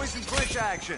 me some clinch action.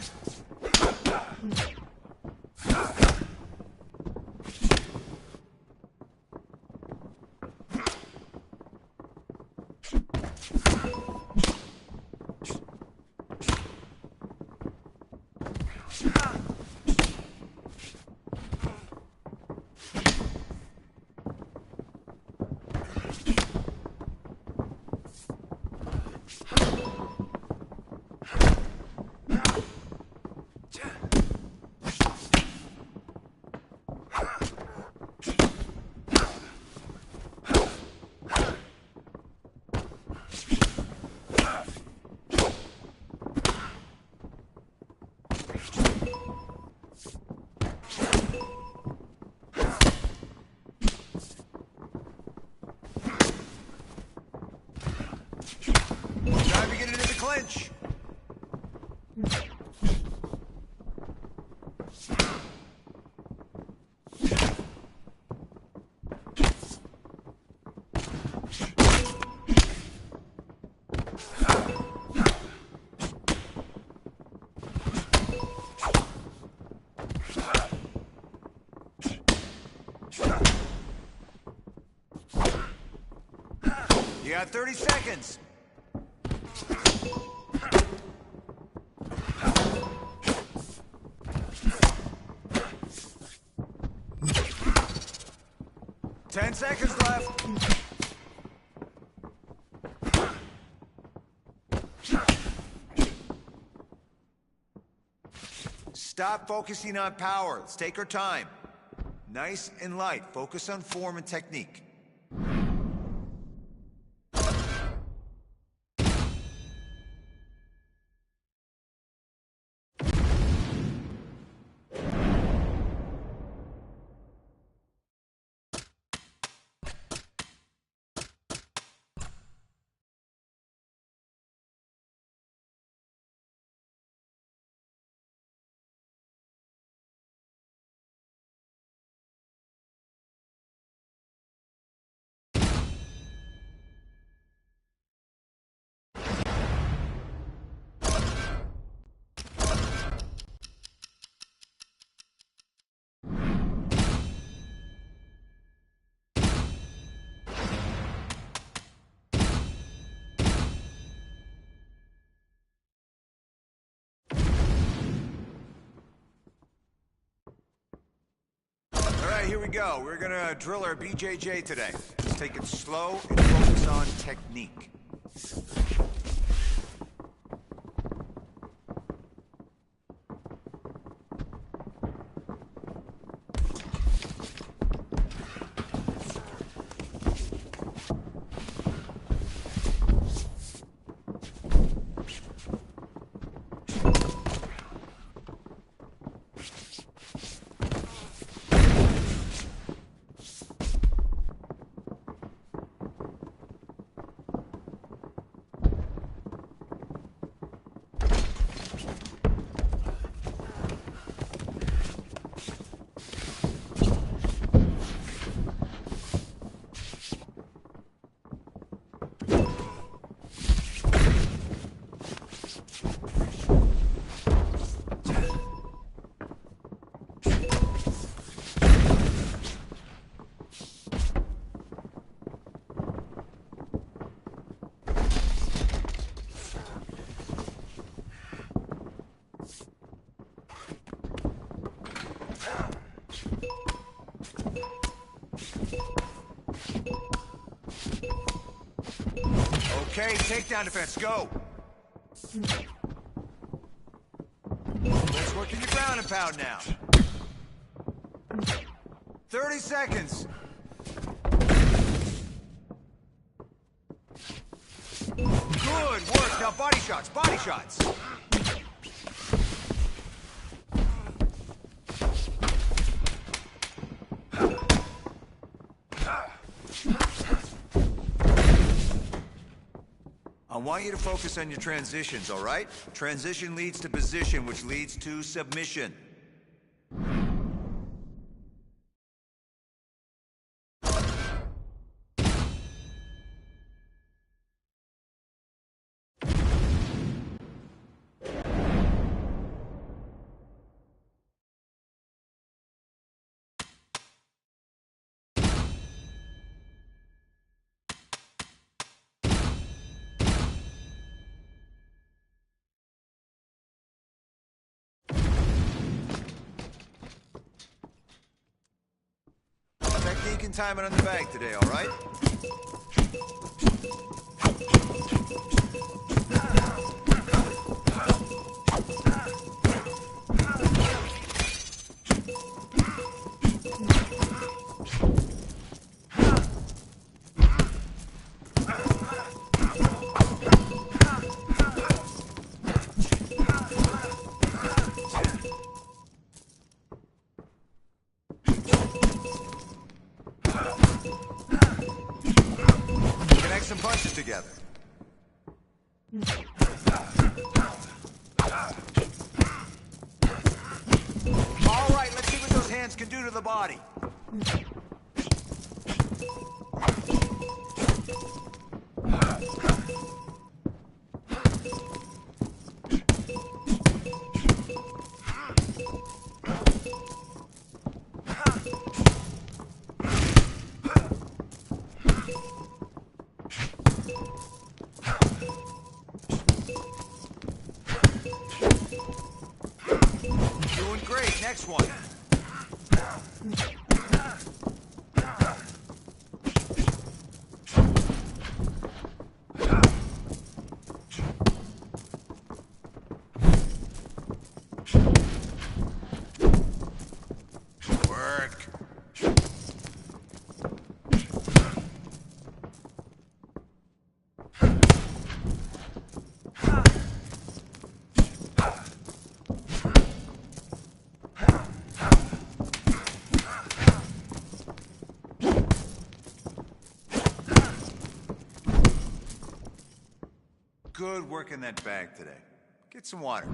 Time to get into the clinch. You got 30 seconds. Ten seconds left. Stop focusing on power. Let's take our time. Nice and light. Focus on form and technique. Here we go. We're gonna drill our BJJ today. Let's take it slow and focus on technique. Okay, takedown defense, go. Let's work in your ground and pound now. 30 seconds. Good work. Now body shots, body shots. I want you to focus on your transitions, all right? Transition leads to position, which leads to submission. sneaking timing on the bag today, all right? Connect some punches together. All right, let's see what those hands can do to the body. Doing great. Next one. Work. Good work in that bag today. Get some water.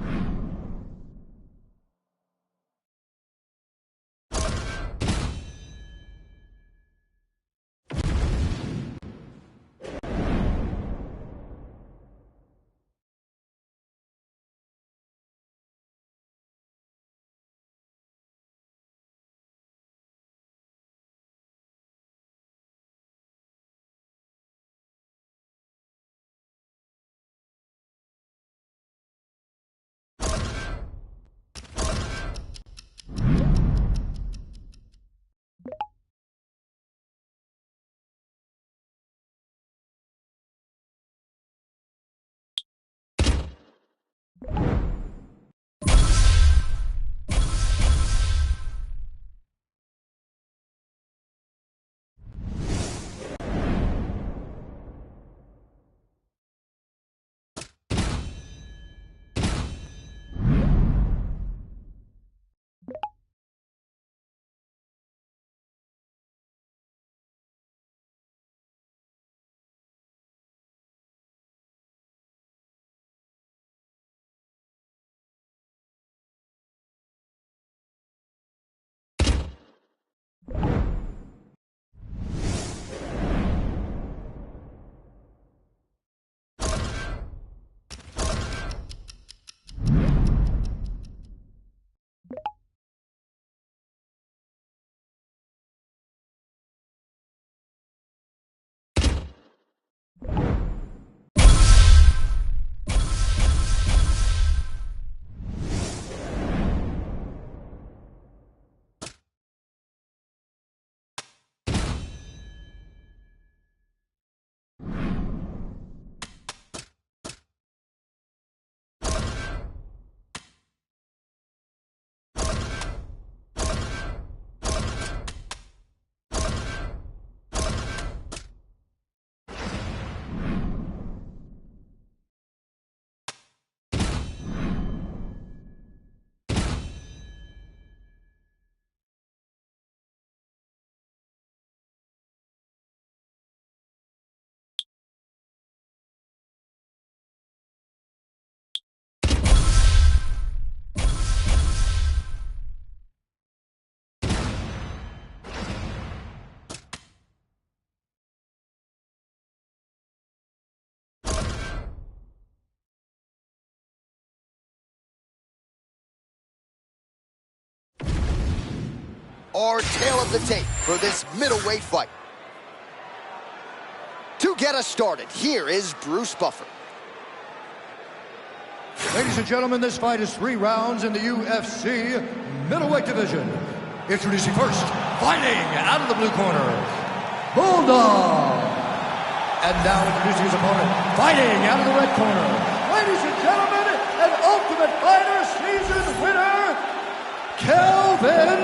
Our tail of the tape for this middleweight fight. To get us started, here is Bruce Buffer. Ladies and gentlemen, this fight is 3 rounds in the UFC middleweight division. Introducing first, fighting out of the blue corner, Bulldog. And now introducing his opponent, fighting out of the red corner, ladies and gentlemen, an Ultimate Fighter season winner, Kelvin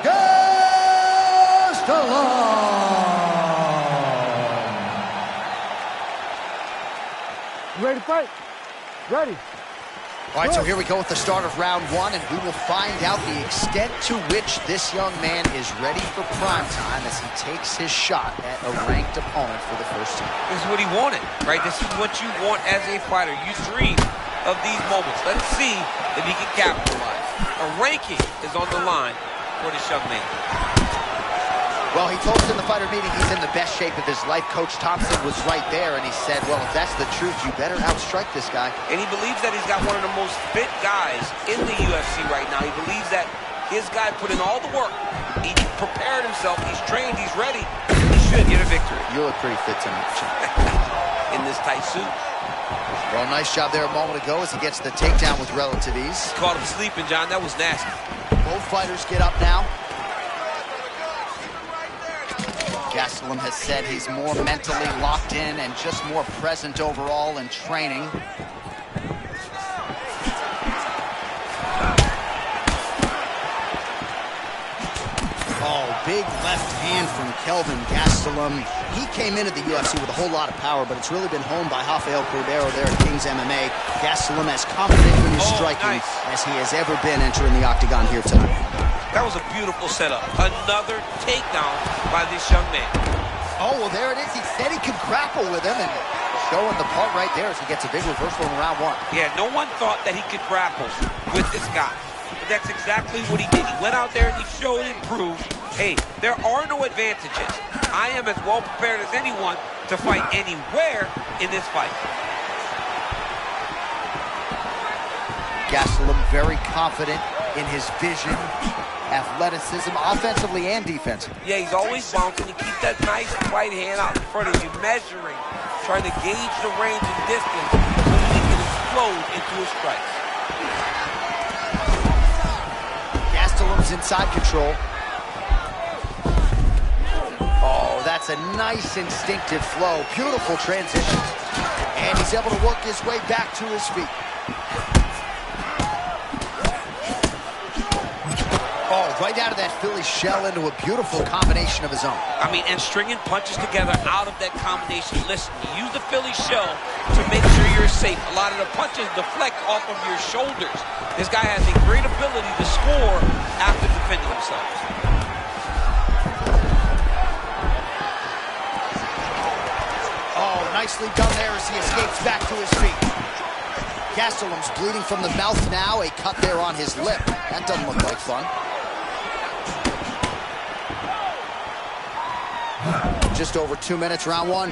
Gastelum. Ready to fight? Ready. All right, so here we go with the start of round one, and we will find out the extent to which this young man is ready for prime time as he takes his shot at a ranked opponent for the first time. This is what he wanted, right? This is what you want as a fighter. You dream of these moments. Let's see if he can capitalize. A ranking is on the line for this young man. Well, he told us in the fighter meeting he's in the best shape of his life. Coach Thompson was right there, and he said, well, if that's the truth, you better outstrike this guy. And he believes that he's got one of the most fit guys in the UFC right now. He believes that his guy put in all the work. He prepared himself. He's trained. He's ready. He should get a victory. You look pretty fit tonight, Jim. In this tight suit. Well, nice job there a moment ago as he gets the takedown with relative ease. Caught him sleeping, John. That was nasty. Both fighters get up now. Gastelum has said he's more mentally locked in and just more present overall in training. Oh, big left hand from Kelvin Gastelum. He came into the UFC with a whole lot of power, but it's really been honed by Rafael Cordero there at King's MMA. Gastelum as confident in his striking as he has ever been entering the octagon here tonight. That was a beautiful setup. Another takedown by this young man. Oh, well, there it is. He said he could grapple with him, and showing the part right there as he gets a big reversal in round one. Yeah, no one thought that he could grapple with this guy. But that's exactly what he did. He went out there and he showed and proved, hey, there are no advantages. I am as well prepared as anyone to fight anywhere in this fight. Gastelum very confident in his vision, athleticism, offensively and defensively. Yeah, he's always bouncing. He keeps that nice right hand out in front of you, measuring, trying to gauge the range and distance so that he can explode into his strikes. Gastelum's inside control. Oh, that's a nice instinctive flow. Beautiful transition. And he's able to work his way back to his feet. Oh, right out of that Philly shell into a beautiful combination of his own. I mean, and stringing punches together out of that combination. Listen, you use the Philly shell to make sure you're safe. A lot of the punches deflect off of your shoulders. This guy has a great ability to score after defending himself. Oh, nicely done there as he escapes back to his feet. Gastelum's bleeding from the mouth now, a cut there on his lip. That doesn't look like fun. Just over 2 minutes, round one.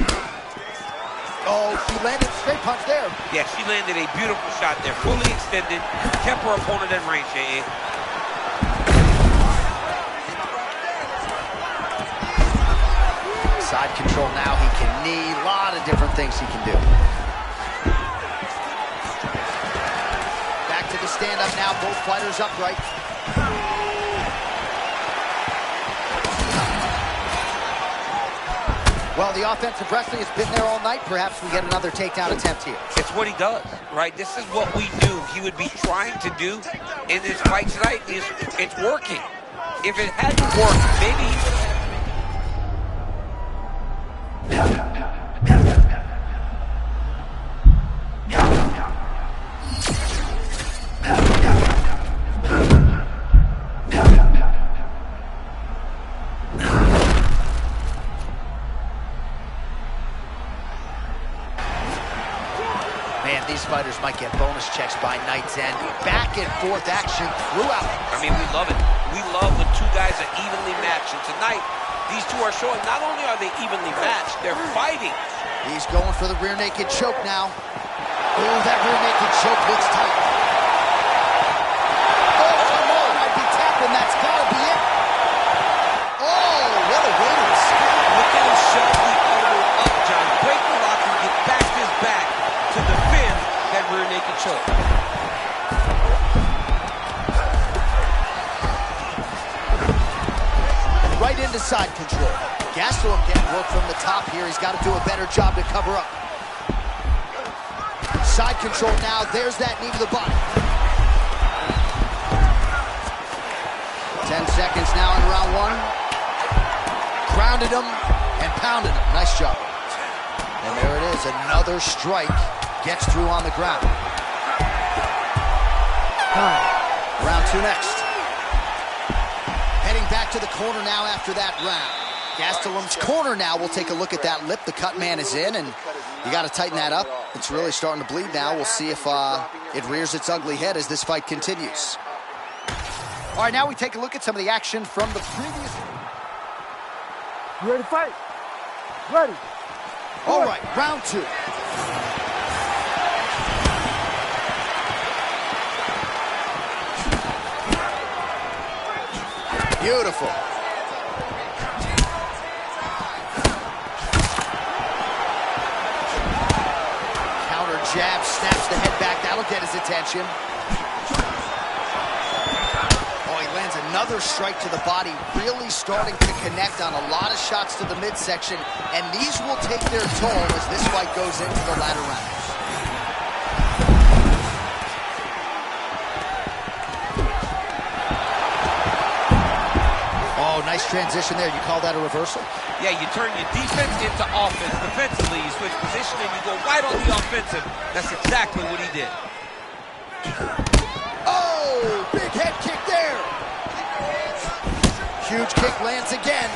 Oh, she landed a straight punch there. Yeah, she landed a beautiful shot there, fully extended, kept her opponent in range, J.A. Side control now, he can knee, a lot of different things he can do. Back to the stand-up now, both fighters upright. Well, the offensive wrestling has been there all night. Perhaps we get another takedown attempt here. It's what he does, right? This is what we do. He would be trying to do in this fight tonight. It's working. If it hadn't worked, maybe he would have... Man, these fighters might get bonus checks by night's end. Back and forth action throughout. I mean, we love it. We love when two guys are evenly matched. And tonight, these two are showing not only are they evenly matched, they're fighting. He's going for the rear naked choke now. Oh, that rear naked choke looks tight. Oh, no, might be tapping. That's got to be it. Oh, what a way to escape. Look at him shove the elbow up, John. Break the lock and get back his back to defend that rear naked choke. side control. Gastelum getting work from the top here. He's got to do a better job to cover up. Side control now. There's that knee to the body. 10 seconds now in round one. Grounded him and pounded him. Nice job. And there it is. Another strike. Gets through on the ground. Round two next. Heading back to the corner now after that round. Gastelum's corner now. We'll take a look at that lip. The cut man is in, and you got to tighten that up. It's really starting to bleed now. We'll see if it rears its ugly head as this fight continues. All right, now we take a look at some of the action from the previous... You ready to fight? Ready. All right, round two. Beautiful. Counter jab, snaps the head back. That'll get his attention. Oh, he lands another strike to the body, really starting to connect on a lot of shots to the midsection, and these will take their toll as this fight goes into the latter rounds. Oh, nice transition there. You call that a reversal? Yeah, you turn your defense into offense. Defensively, you switch position and you go right on the offensive. That's exactly what he did. Oh, big head kick there. Huge kick lands again.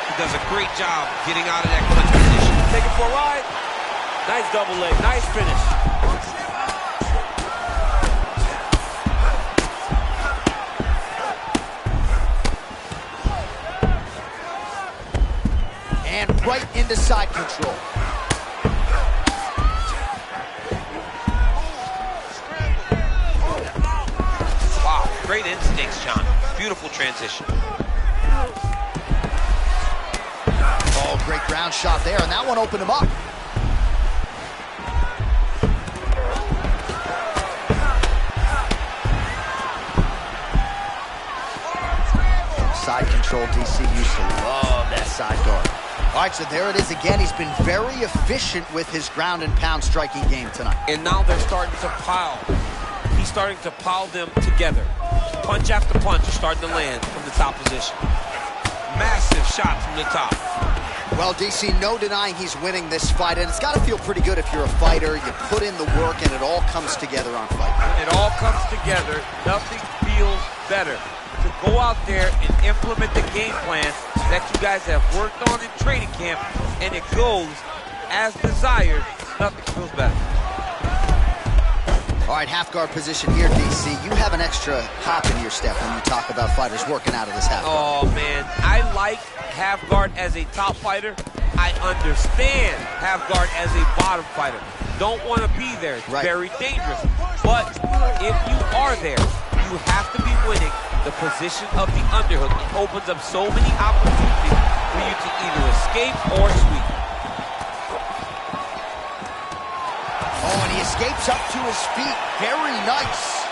He does a great job getting out of that clinch position. Take it for a ride. Nice double leg. Nice finish. And right into side control. Wow, great instincts, John. Beautiful transition. Oh, great ground shot there, and that one opened him up. Side control, DC used to love that side guard. All right, so there it is again. He's been very efficient with his ground and pound striking game tonight. And now they're starting to pile. He's starting to pile them together. Punch after punch is starting to land from the top position. Massive shot from the top. Well, DC, no denying he's winning this fight, and it's got to feel pretty good if you're a fighter. You put in the work, and it all comes together on fight. It all comes together. Nothing feels better to go out there and implement the game plan that you guys have worked on in training camp, and it goes as desired. Nothing feels better. All right, half guard position here, DC. You have an extra hop in your step when you talk about fighters working out of this half guard. Oh, man. I like half guard as a top fighter. I understand half guard as a bottom fighter. Don't want to be there. It's very dangerous. But if you are there, you have to be winning the position of the underhook. It opens up so many opportunities for you to either escape or sweep. Oh, and he escapes up to his feet. Very nice.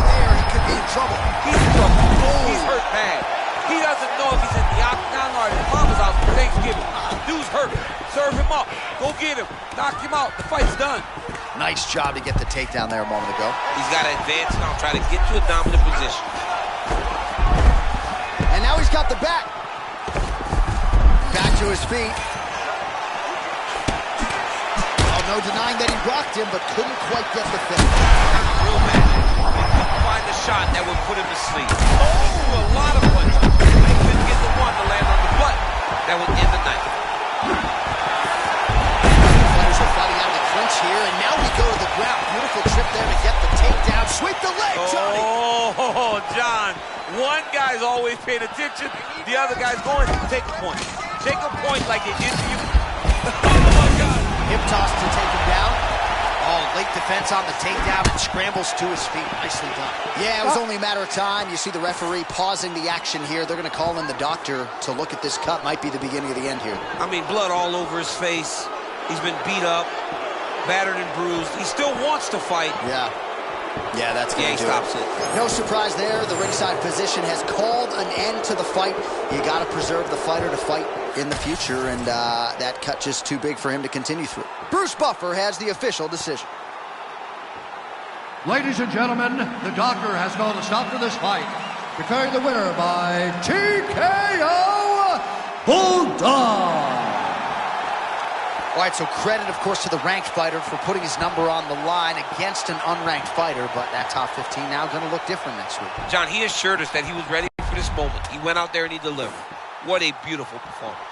There, he could be in trouble. He's in trouble. He's hurt bad. He doesn't know if he's in the octagon or at his mama's house for Thanksgiving. Dude's hurt. Serve him up. Go get him. Knock him out. The fight's done. Nice job to get the takedown there a moment ago. He's got to advance now, try to get to a dominant position. And now he's got the back. Back to his feet. Oh, no denying that he rocked him, but couldn't quite get the finish. Real man. Find the shot that would put him to sleep. Oh, a lot of punches. He couldn't get the one to land on the butt. That would end the night. Fighters are fighting out of the clinch here, and now we go to the ground. Beautiful trip there to get the takedown. Sweep the leg, Johnny. Oh, John. One guy's always paying attention. The other guy's going to take a point. Take a point like they did to you. Oh, my God. Hip toss to take him down. Oh, late defense on the takedown and scrambles to his feet. Nicely done. Yeah, it was only a matter of time. You see the referee pausing the action here. They're going to call in the doctor to look at this cut. Might be the beginning of the end here. I mean, blood all over his face. He's been beat up. battered and bruised. He still wants to fight. Yeah. Yeah, that's going to do it. Stops it. No surprise there. The ringside physician has called an end to the fight. You got to preserve the fighter to fight in the future, and that cut just too big for him to continue through. Bruce Buffer has the official decision. Ladies and gentlemen, the doctor has called a stop to this fight, declaring the winner by TKO, Bulldog. All right, so credit, of course, to the ranked fighter for putting his number on the line against an unranked fighter, but that top 15 now going to look different next week. John, he assured us that he was ready for this moment. He went out there and he delivered. What a beautiful performance.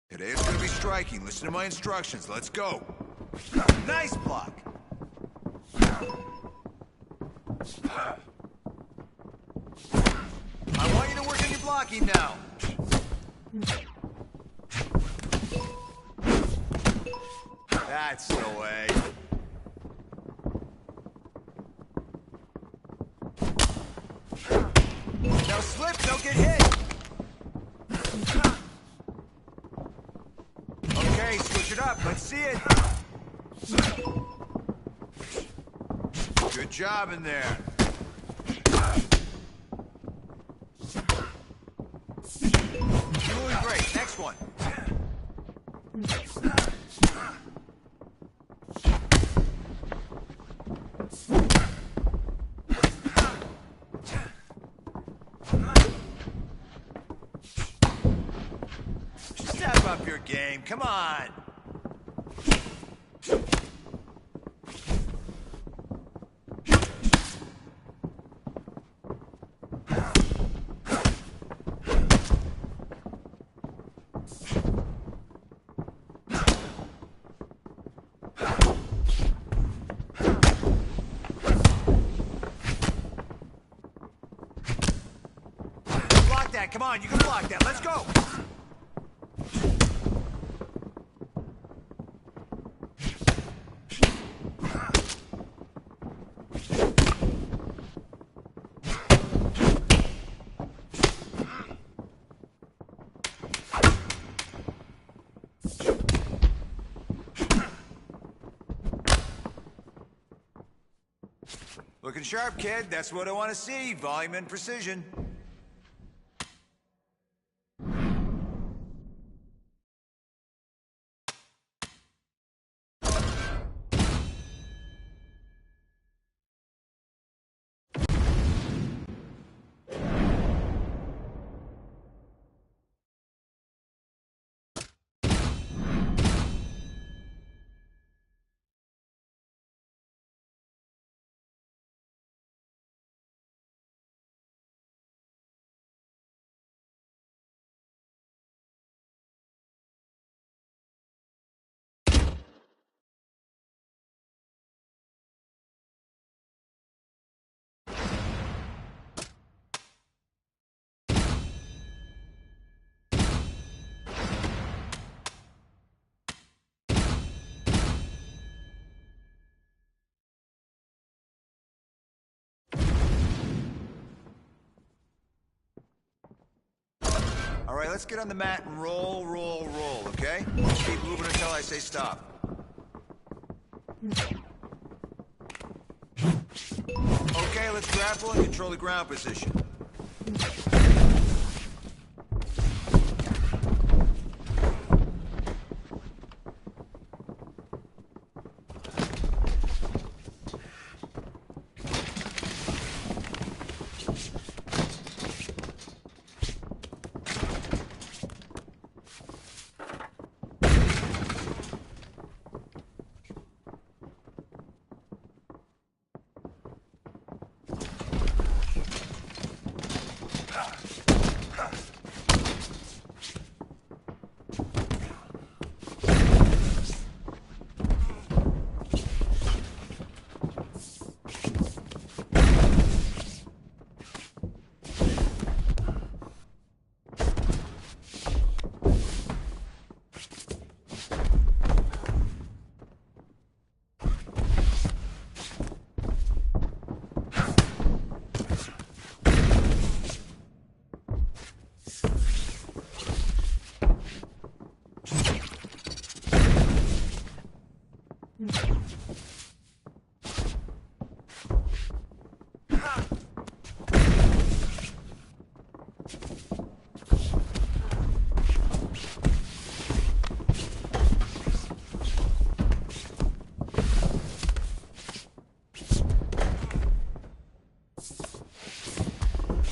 Today is going to be striking. Listen to my instructions. Let's go. Nice block. I want you to work on your blocking now. That's the way. Now slip, don't get hit. up. Let's see it. Good job in there. Doing great. Next one. Step up your game. Come on. Block that. Come on, you can block that. Let's go. Looking sharp, kid. That's what I want to see. Volume and precision. All right, let's get on the mat and roll, roll, roll, okay? Keep moving until I say stop. Okay, let's grapple and control the ground position.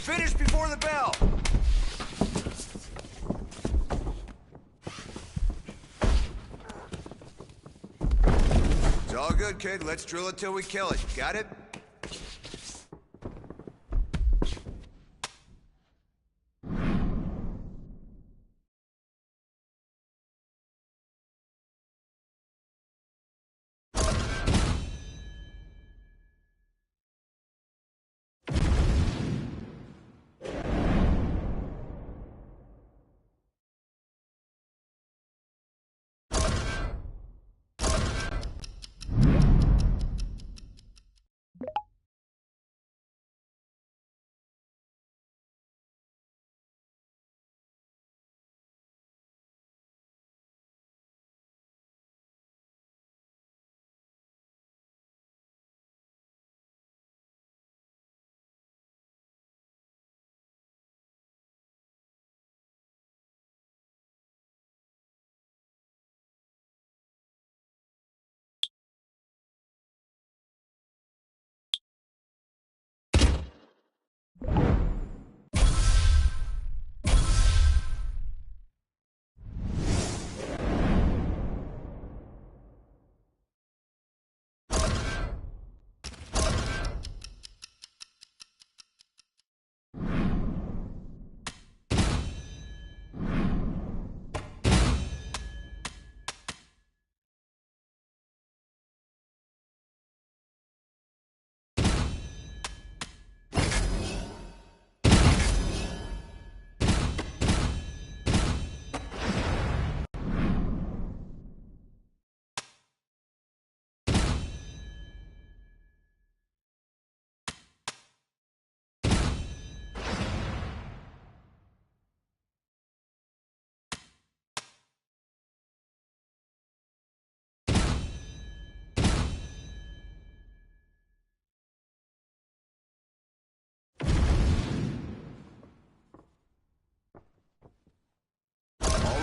Finish before the bell! It's all good, kid. Let's drill it till we kill it. Got it?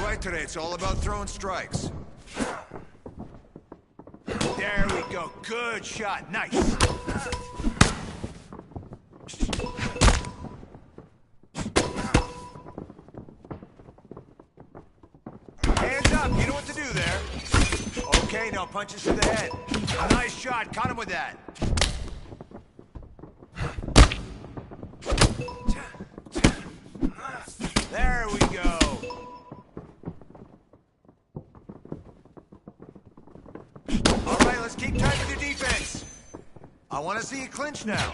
fight today. It's all about throwing strikes. There we go. Good shot. Nice. Hands up. You know what to do there. Okay, now punches to the head. A nice shot. Caught him with that. There we go. All right, let's keep tight with your defense. I want to see you clinch now.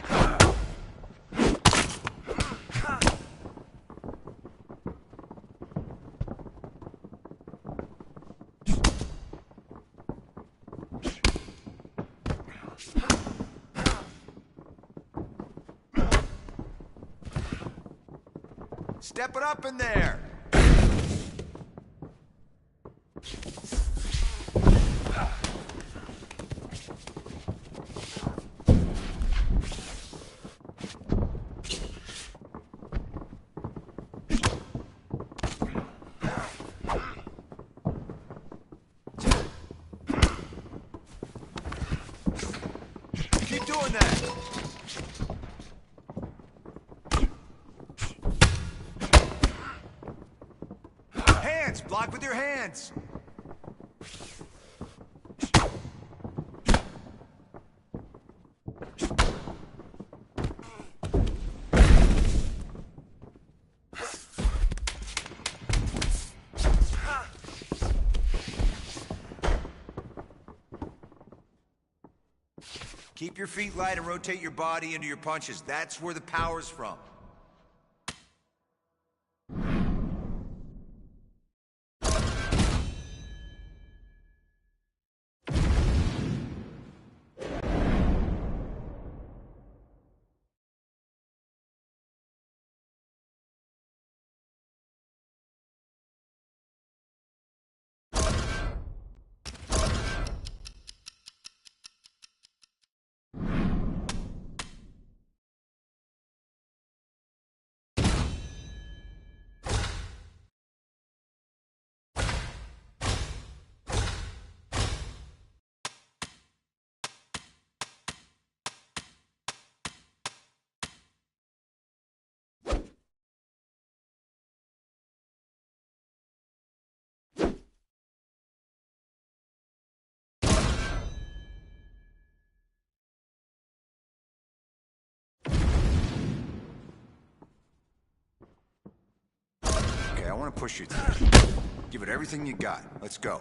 Step it up in there. Keep doing that. Block with your hands. Keep your feet light and rotate your body into your punches. That's where the power's from. Okay, I want to push you through. Give it everything you got. Let's go.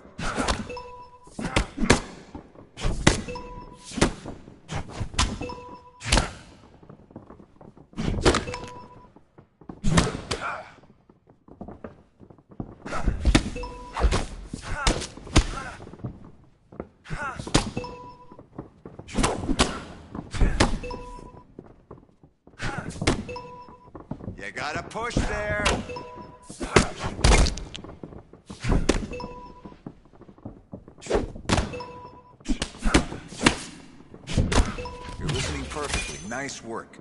You gotta push there. You're listening perfectly. Nice work.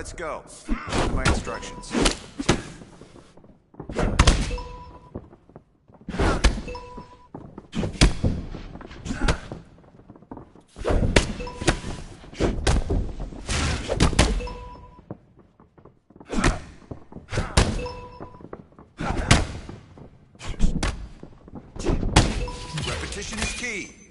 let's go. To my instructions. Repetition is key.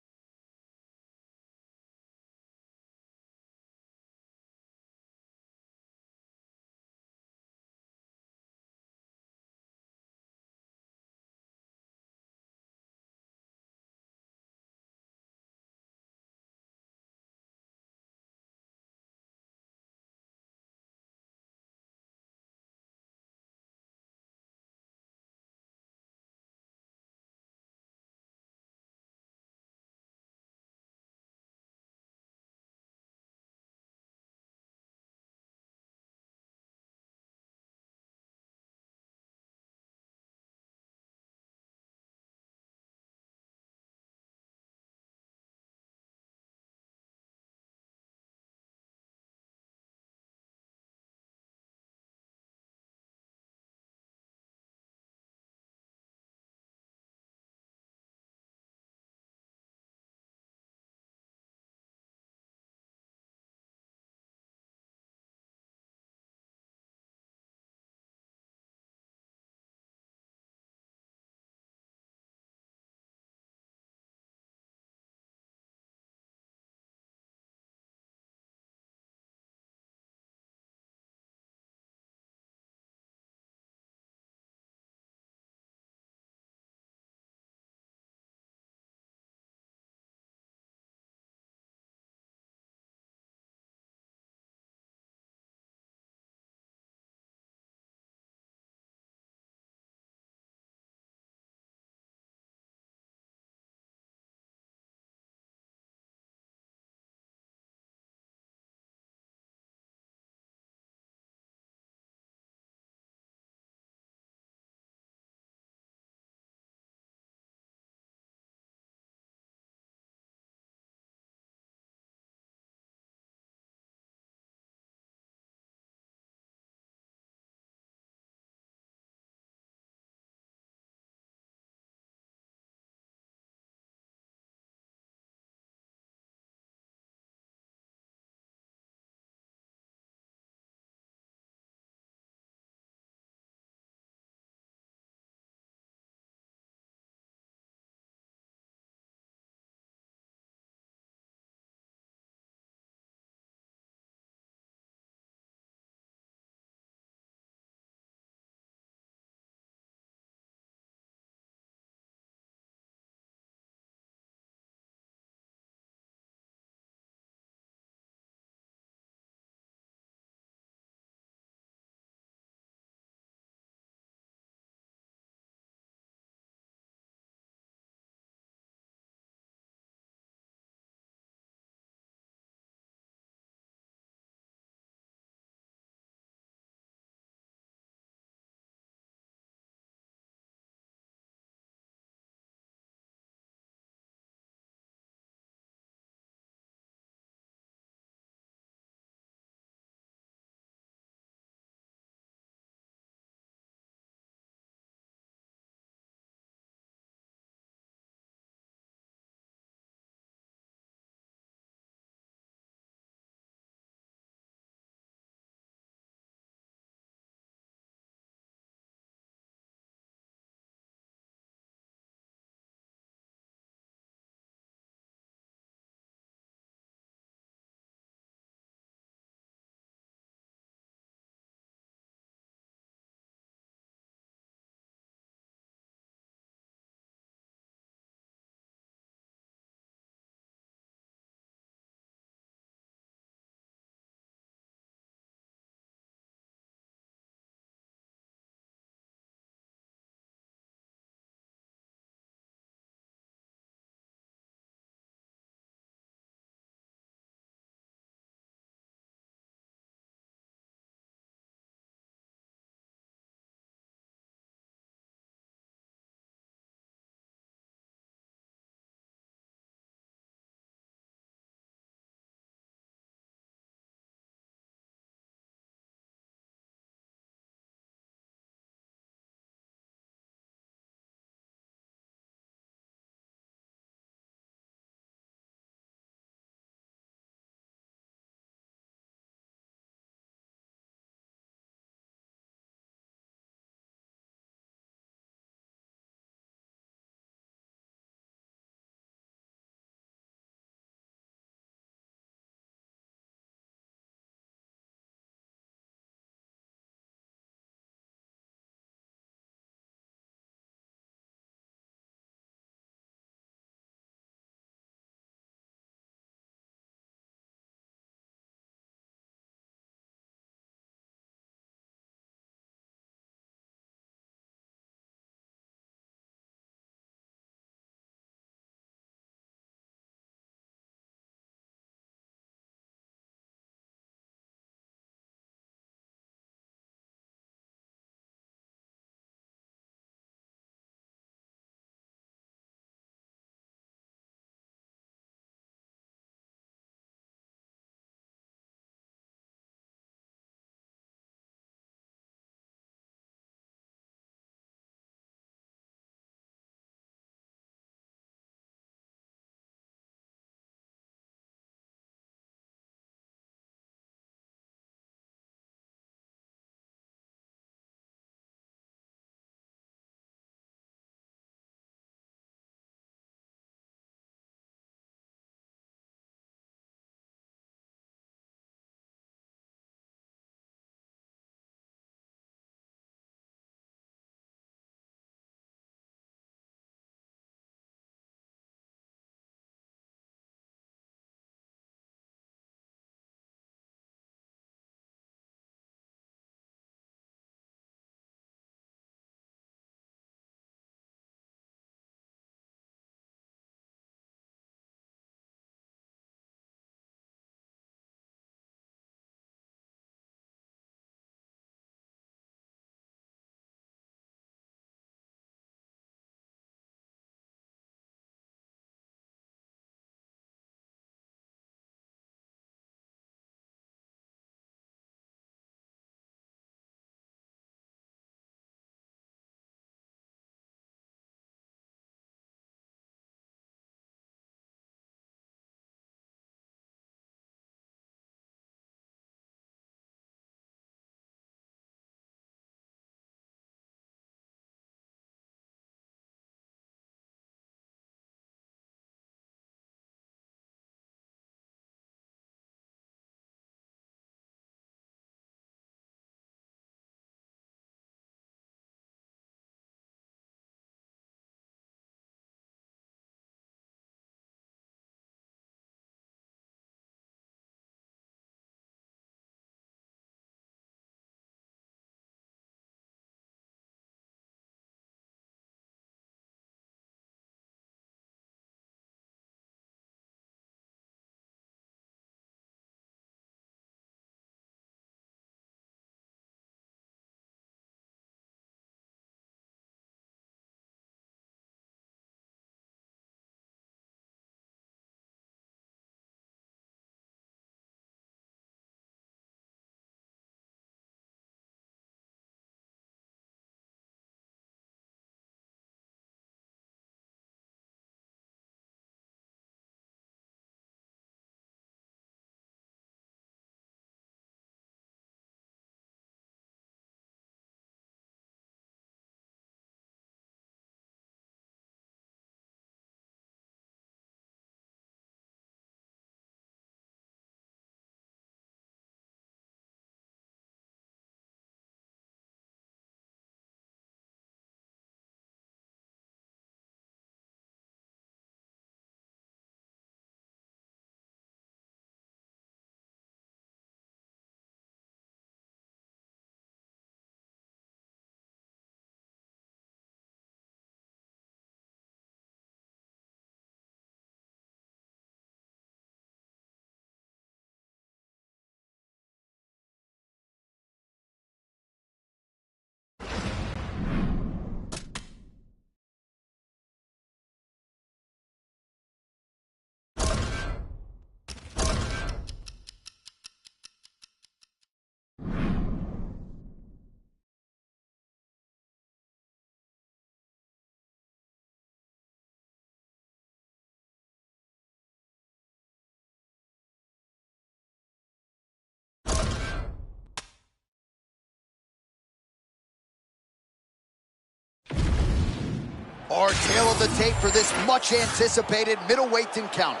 Our tail of the tape for this much-anticipated middleweight encounter.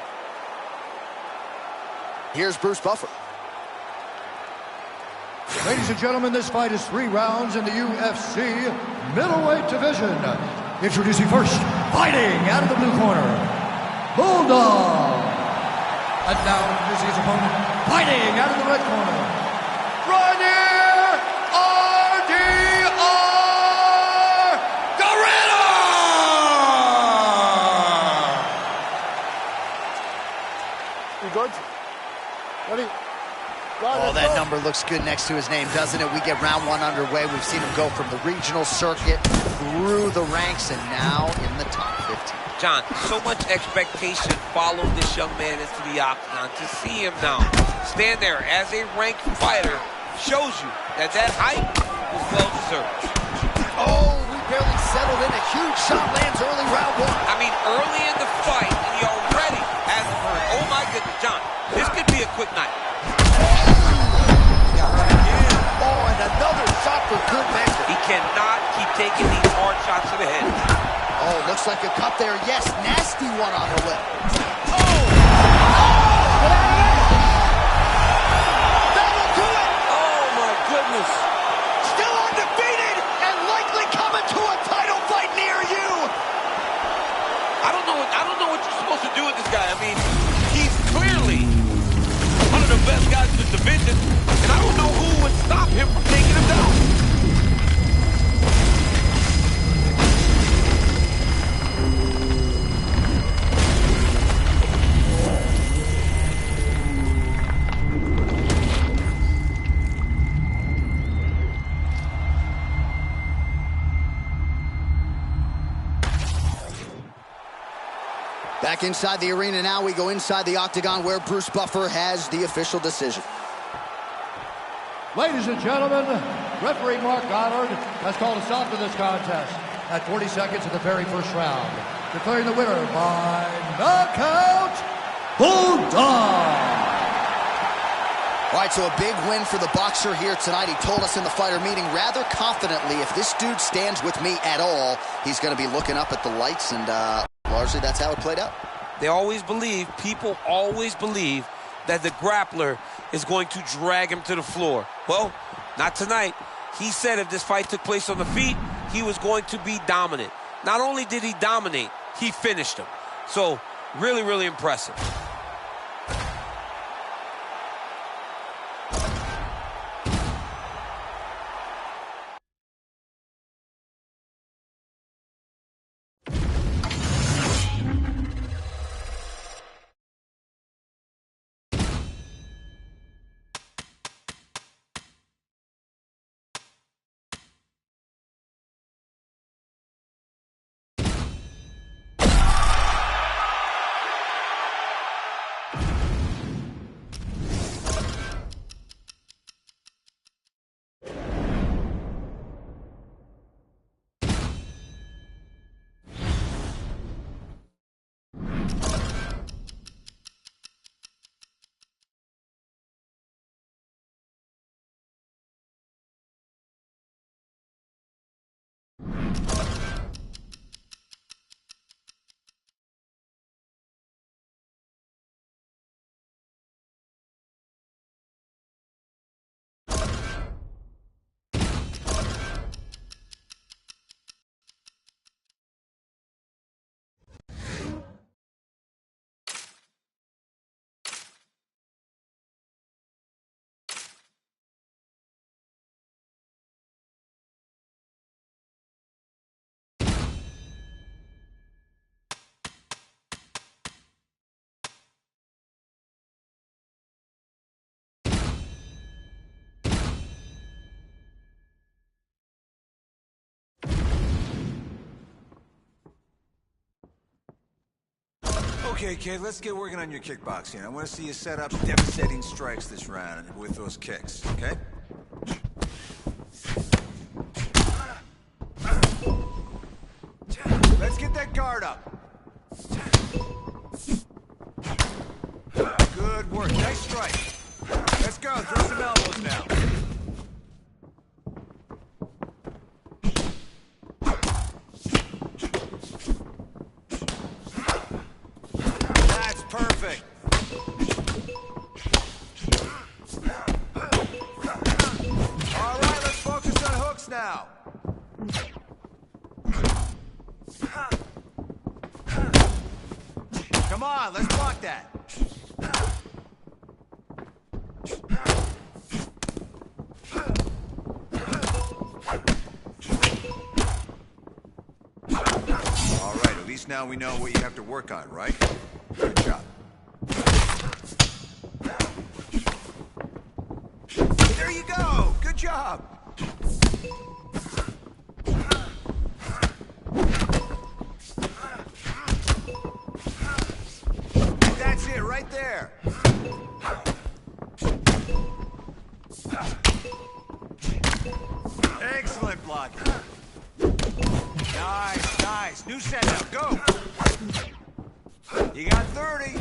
Here's Bruce Buffer. Ladies and gentlemen, this fight is 3 rounds in the UFC middleweight division. Introducing first, fighting out of the blue corner, Bulldog. And now introducing his opponent, fighting out of the red corner, Ryder R.D.R. Guerrero! You good? Ready? Oh, that number looks good next to his name, doesn't it? We get round 1 underway. We've seen him go from the regional circuit through the ranks and now in the top 15. John, so much expectation followed this young man into the octagon. To see him now stand there as a ranked fighter shows you that that hype was well-deserved. Oh, we barely settled in. A huge shot lands early round 1. I mean, early in the fight, and he already has hurt. Oh, my goodness, John, this could be a quick night. Oh, and another shot for good measure. He cannot keep taking these hard shots to the head. Oh, looks like a cut there. Yes, nasty one on the lip. That'll do it. Oh, my goodness. Still undefeated and likely coming to a title fight near you. I don't know what you're supposed to do with this guy. I mean, he's clearly one of the best guys in the division, and I don't know who would stop him from taking him down. Back inside the arena now, we go inside the octagon where Bruce Buffer has the official decision. Ladies and gentlemen, referee Mark Goddard has called a stop to this contest at 40 seconds of the very first round, declaring the winner by knockout, Bulldog. All right, so a big win for the boxer here tonight. He told us in the fighter meeting rather confidently, if this dude stands with me at all, he's going to be looking up at the lights, and largely that's how it played out. People always believe that the grappler is going to drag him to the floor. Well, not tonight. He said if this fight took place on the feet, he was going to be dominant. Not only did he dominate, he finished him. So, really, really impressive. Okay, kid, let's get working on your kickboxing. I want to see you set up devastating strikes this round with those kicks, okay? Let's get that guard up. Good work. Nice strike. Let's go. Throw some elbows now. now. Come on, let's block that. All right, at least now we know what you have to work on, right? Good job. There you go! Good job! That's it, right there! Excellent blocking. Nice, nice. New setup, go! You got 30.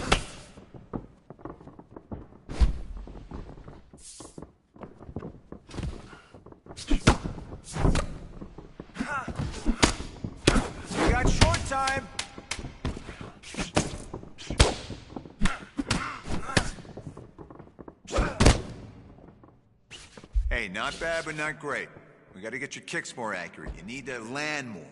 You got short time. Hey, not bad, but not great. We gotta get your kicks more accurate. You need to land more.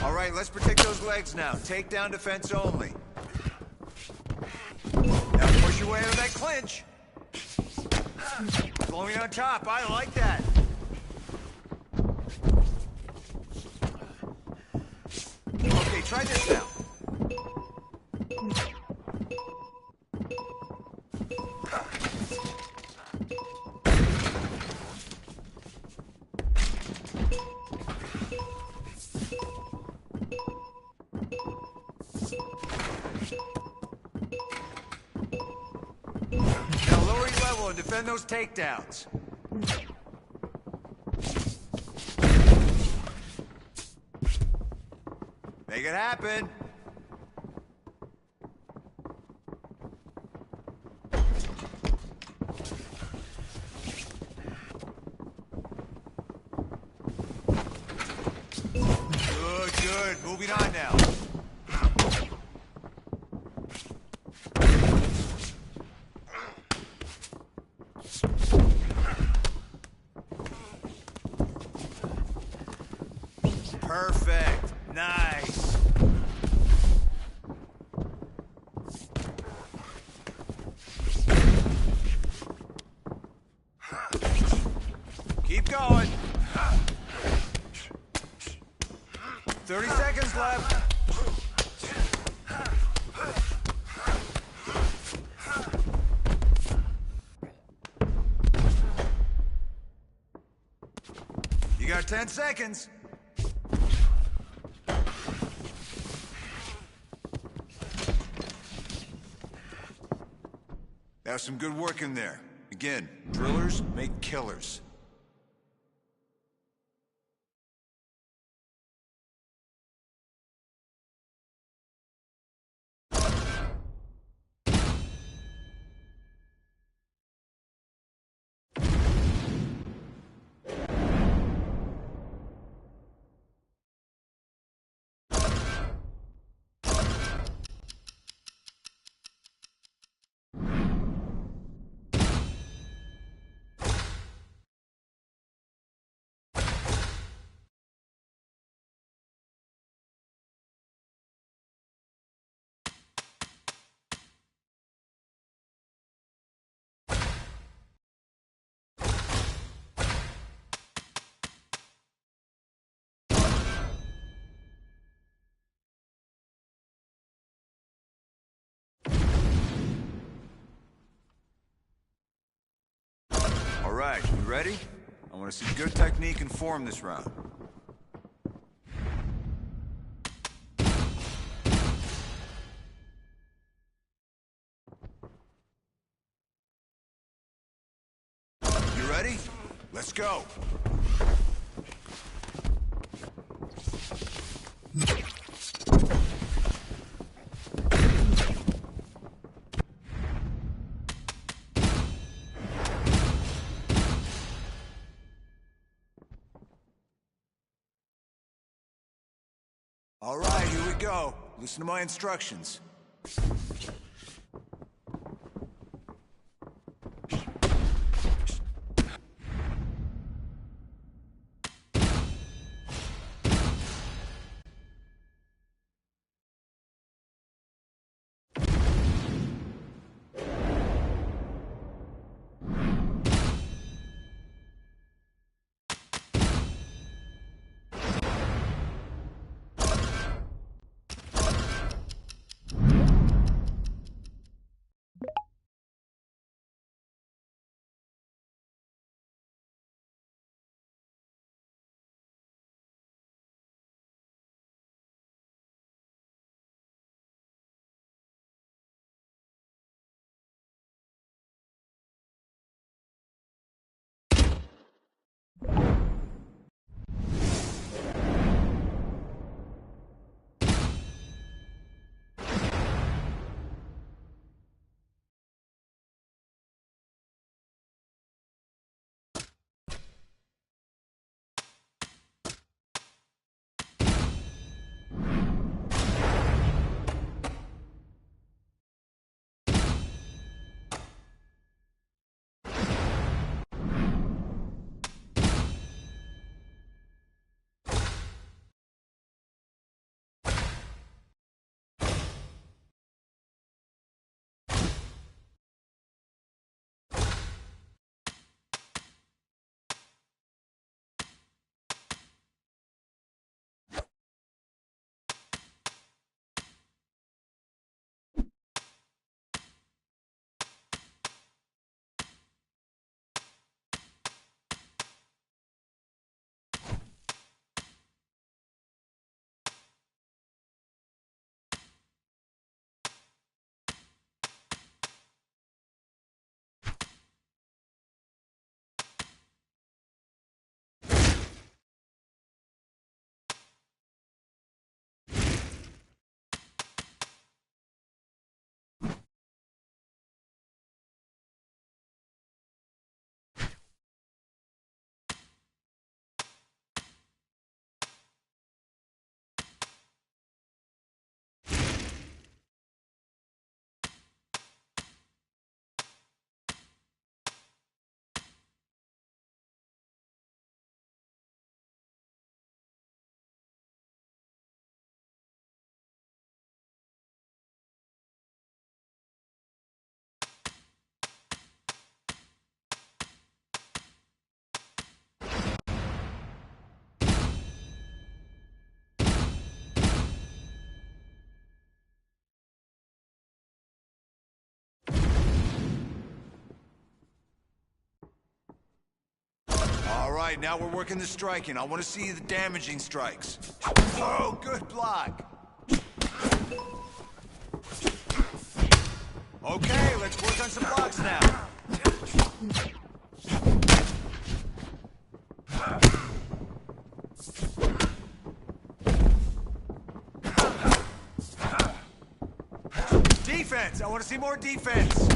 All right, let's protect those legs now. Takedown defense only. Now push your way out of that clinch. Blowing on top, I like that. Okay, try this now. Now lower your level and defend those takedowns. Make it happen. Good, good. Moving on now. Perfect. Nice. Keep going. 30 seconds left. You got 10 seconds. That was some good work in there. Again, drillers make killers. All right, you ready? I want to see good technique and form this round. You ready? Let's go. go. Listen to my instructions. All right, now we're working the striking. I want to see the damaging strikes. Oh, good block. Okay, let's work on some blocks now. Defense! I want to see more defense!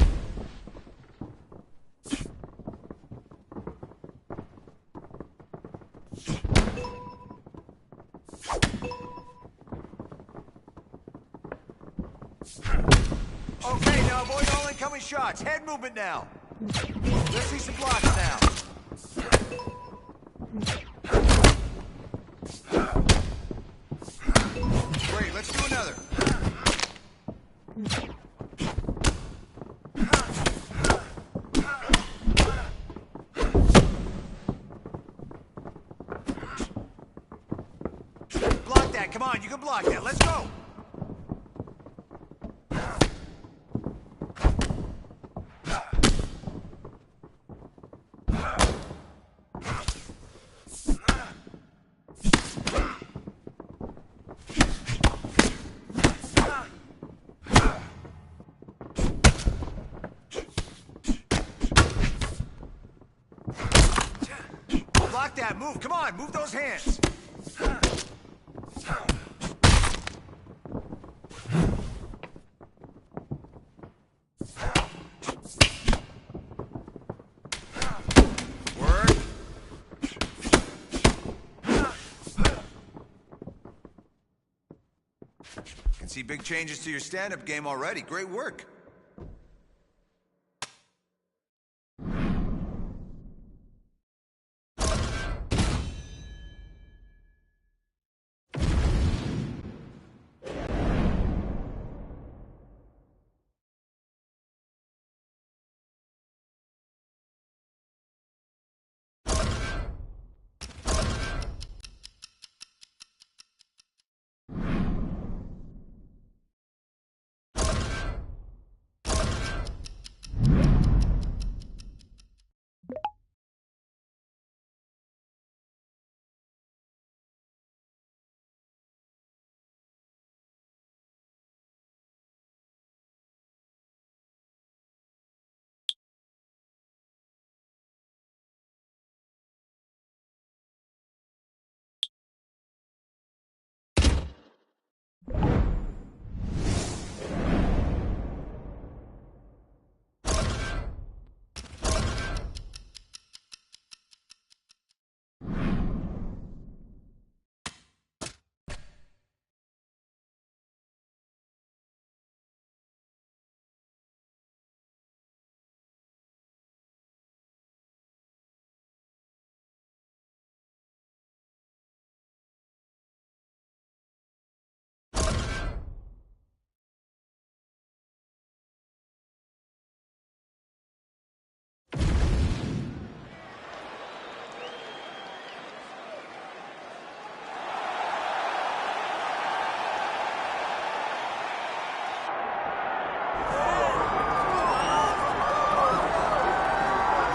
Okay, now avoid all incoming shots. Head movement now. Let's see some blocks now. Great, let's do another. Block that, come on, you can block that. Let's go. Block that, move, come on, move those hands. Work. see big changes to your stand-up game already. Great work.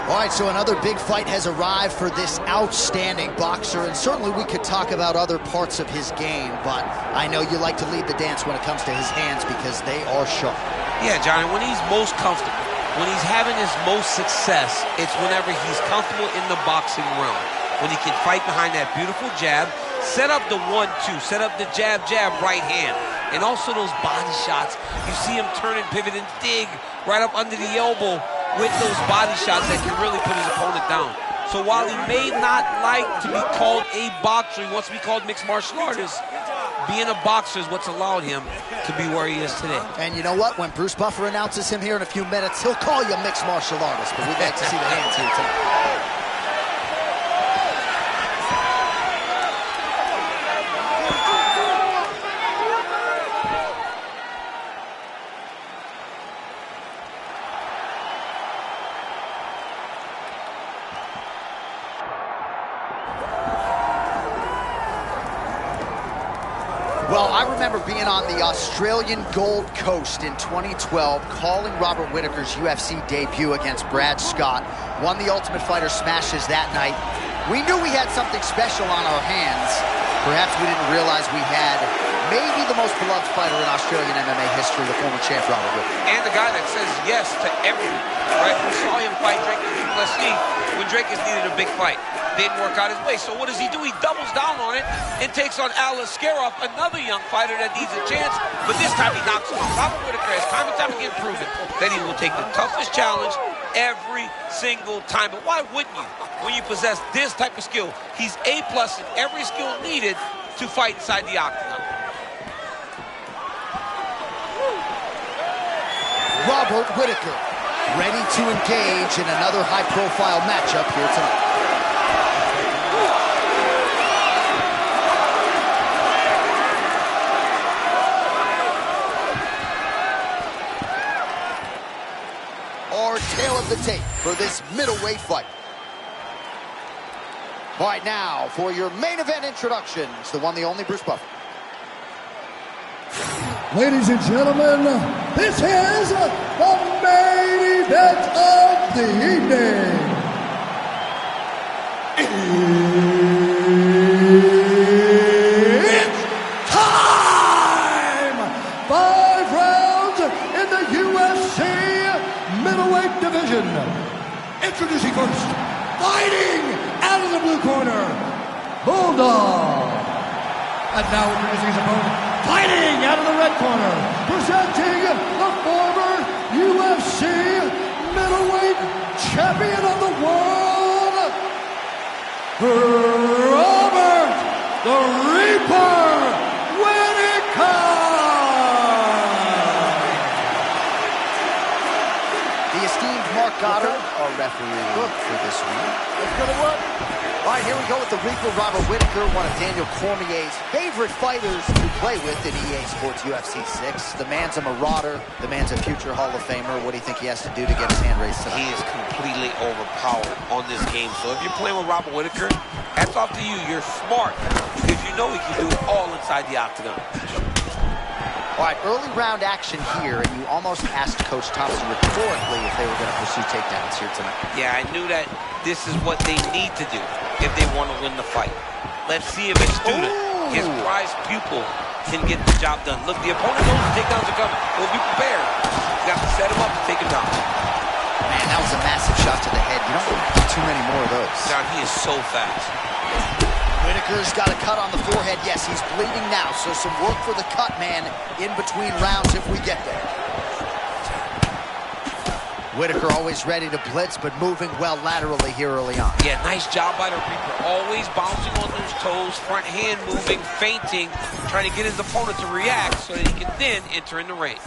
All right, so another big fight has arrived for this outstanding boxer, and certainly we could talk about other parts of his game, but I know you like to lead the dance when it comes to his hands because they are sharp. Yeah, Johnny, when he's most comfortable, when he's having his most success, it's whenever he's comfortable in the boxing realm. When he can fight behind that beautiful jab, set up the 1-2, set up the jab, right hand, and also those body shots. You see him turn and pivot and dig right up under the elbow with those body shots that can really put his opponent down. So while he may not like to be called a boxer, he wants to be called mixed martial artist, being a boxer is what's allowed him to be where he is today. And you know what? When Bruce Buffer announces him here in a few minutes, he'll call you a mixed martial artist, but we'd like to see the hands here tonight. Well, I remember being on the Australian Gold Coast in 2012, calling Robert Whittaker's UFC debut against Brad Scott. Won the Ultimate Fighter smashes that night. We knew we had something special on our hands. Perhaps we didn't realize we had maybe the most beloved fighter in Australian MMA history, the former champ Robert Whittaker. And the guy that says yes to everything, right? We saw him fight Drake Duplessis when Drake has needed a big fight. Didn't work out his way. So what does he do? He doubles down on it and takes on Alice Scaroff, another young fighter that needs a chance, but this time he knocks him out. Robert Whittaker has time and time again proven that he will take the toughest challenge every single time. But why wouldn't you when you possess this type of skill? He's A+ in every skill needed to fight inside the octagon. Robert Whittaker, ready to engage in another high-profile matchup here tonight. Our tail of the tape for this middleweight fight. All right, now for your main event introductions, the one, the only Bruce Buffer. Ladies and gentlemen, this is the main event of the evening. It's time! 5 rounds in the UFC middleweight division. Introducing first, fighting out of the blue corner, Bulldog. And now introducing his opponent, fighting out of the red corner, presenting the former UFC middleweight champion of the world, Robert the Reaper Whittaker. Mark Goddard, our referee for this week. It's gonna work. All right, here we go with the Reaper, Robert Whitaker, one of Daniel Cormier's favorite fighters to play with in EA Sports UFC 6. The man's a marauder. The man's a future Hall of Famer. What do you think he has to do to get his hand raised tonight? He is completely overpowered on this game. So if you're playing with Robert Whitaker, hats off to you. You're smart because you know he can do it all inside the octagon. All right, early round action here, and you almost asked Coach Thompson rhetorically if they were going to pursue takedowns here tonight. Yeah, I knew that this is what they need to do if they want to win the fight. Let's see if his student, his prized pupil, can get the job done. Look, the opponent knows the takedowns are coming. He'll be prepared. You got to set him up to take him down. Man, that was a massive shot to the head. You don't get too many more of those. John, he is so fast. Whitaker's got a cut on the forehead. Yes, he's bleeding now, so some work for the cut man in between rounds if we get there. Whitaker always ready to blitz, but moving well laterally here early on. Yeah, nice job by the Reaper. Always bouncing on those toes, front hand moving, feinting, trying to get his opponent to react so that he can then enter in the range.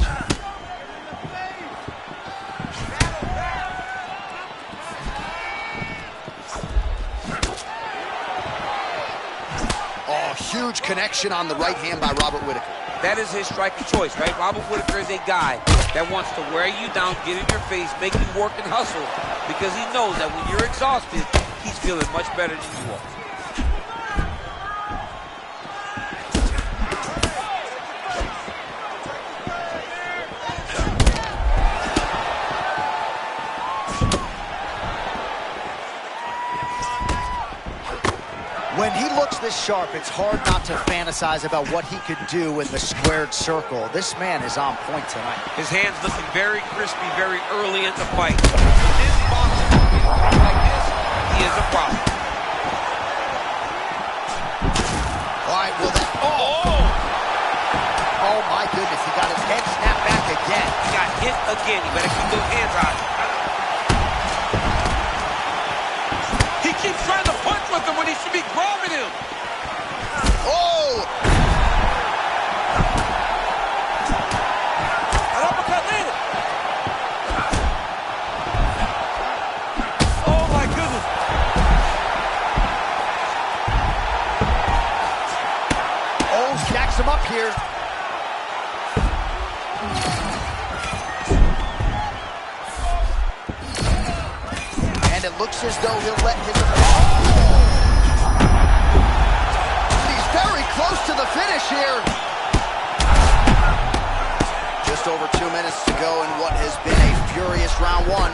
Oh, huge connection on the right hand by Robert Whitaker. That is his strike of choice, right? Robert Whitaker is a guy that wants to wear you down, get in your face, make you work and hustle, because he knows that when you're exhausted, he's feeling much better than you are. When he looks this sharp, it's hard not to fantasize about what he could do in the squared circle. This man is on point tonight. His hands looking very crispy very early in the fight. This boxing like this, he is a problem. All right, well, oh my goodness, he got his head snapped back again. He got hit again. You better keep those hands high. He keeps trying to punch with him when he should be grabbing him. Oh! An uppercut landed. Oh my goodness. Oh, stacks him up here. And it looks as though he'll let his... He's very close to the finish here. Just over 2 minutes to go in what has been a furious round one.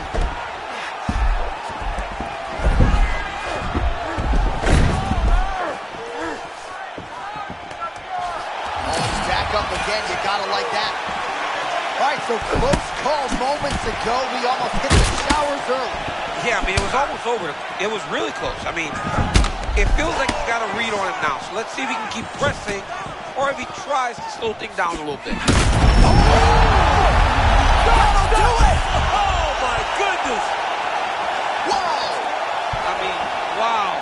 Back up again, you gotta like that. All right, so close call moments ago. We almost hit the showers early. Yeah, I mean, it was almost over. It was really close. I mean, it feels like he's got a read on it now. So let's see if he can keep pressing or if he tries to slow things down a little bit. That'll do it! Oh my goodness! Wow! I mean, wow.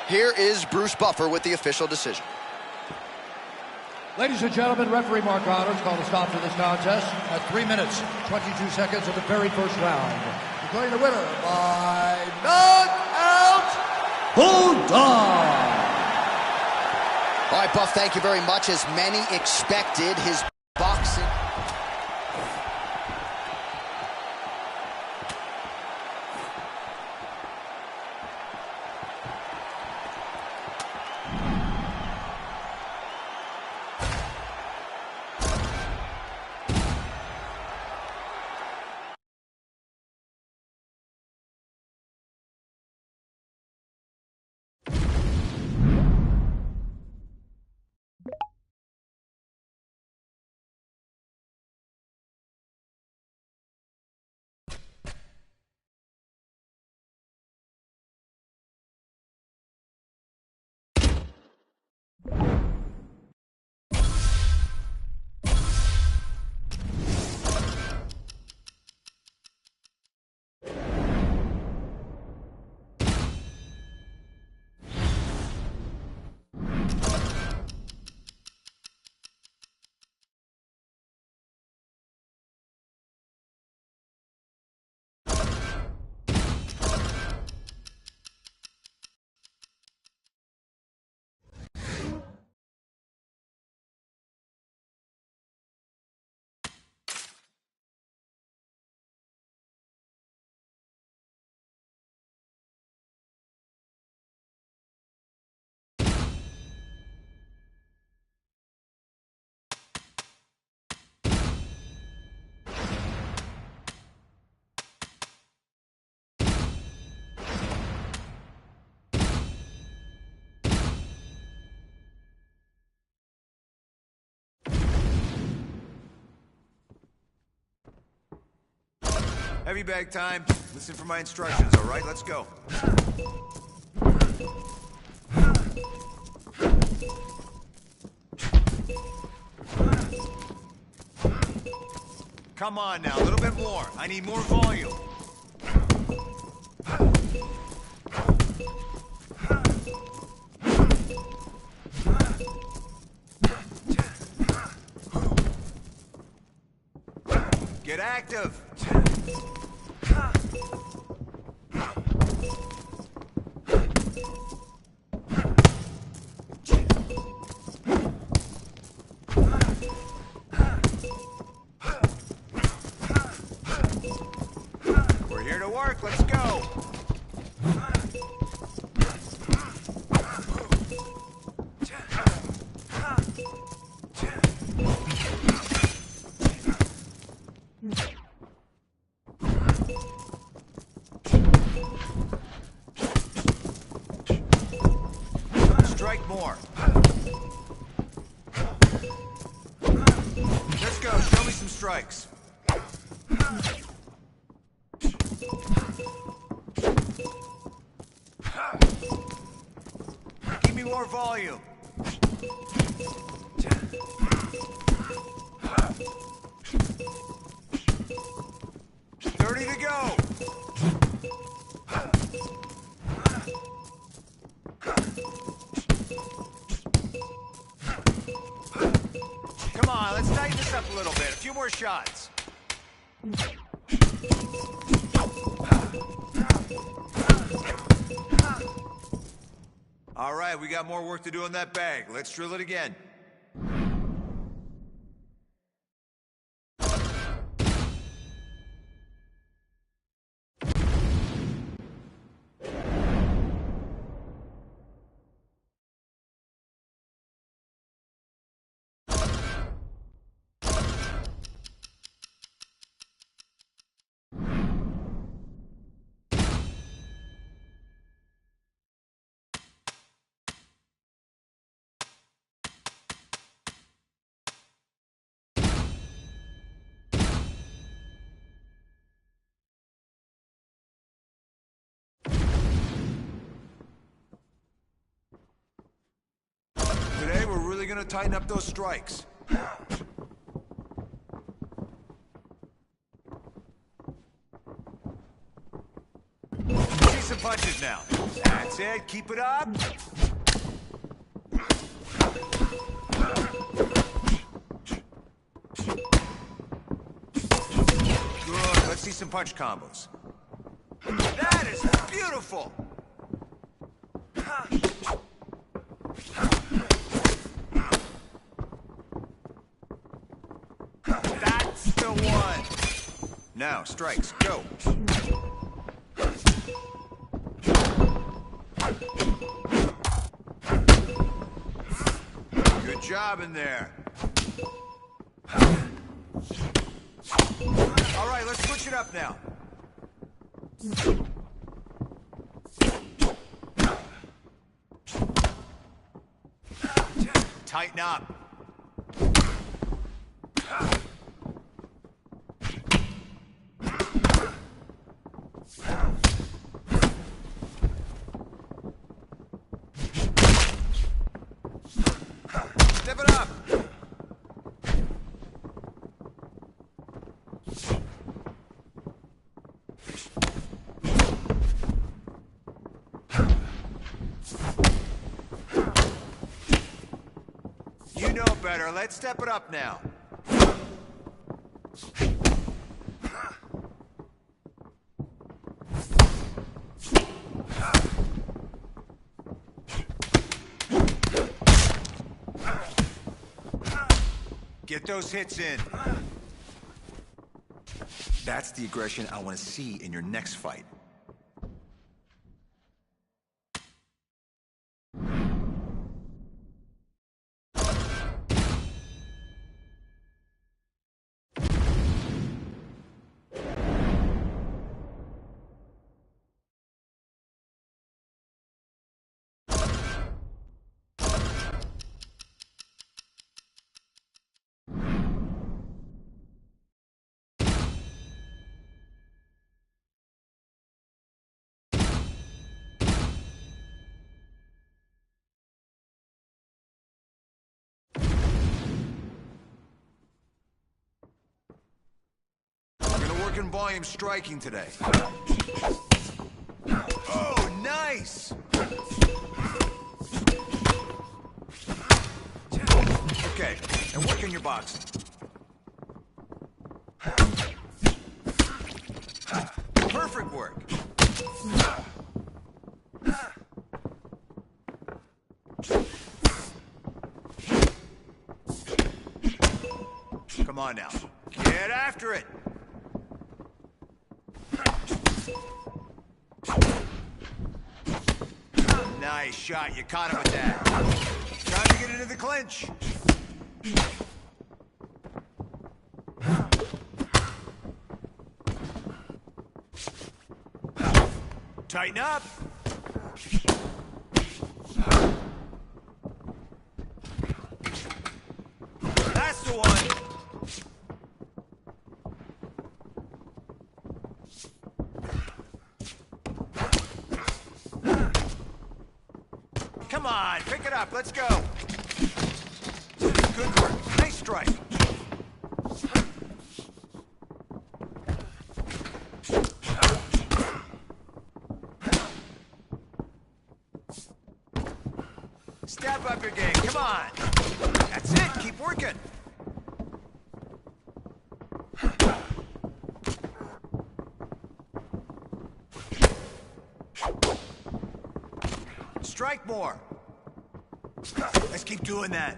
Here is Bruce Buffer with the official decision. Ladies and gentlemen, referee Mark Goddard's called a stop to this contest at 3 minutes, 22 seconds of the very first round. Declaring the winner by knockout, Bulldog. All right, Buff, thank you very much. As many expected, his boxing... Heavy bag time. Listen for my instructions, all right? Let's go. Come on now, a little bit more. I need more volume. Get active. We're here to work. Let's go. Strike more. Let's go. Show me some strikes. Give me more volume. To go. Come on, let's tighten this up a little bit. A few more shots. All right, we got more work to do on that bag. Let's drill it again. Today, we're really gonna tighten up those strikes. See some punches now. That's it, keep it up. Good, let's see some punch combos. That is beautiful! That's the one! Now, strikes, go! Good job in there. All right, let's switch it up now. Tighten up. Step it up. You know better. Let's step it up now. Get those hits in. That's the aggression I want to see in your next fight. working volume striking today. Oh, nice! Okay, and working your boxing. Perfect work. Come on now. Get after it. Nice shot. You caught him with that. Time to get into the clinch. Tighten up. That's the one. Come on, pick it up. Let's go. Good work. Nice strike. Step up your game. Come on. That's it. Keep working. Strike more. Let's keep doing that.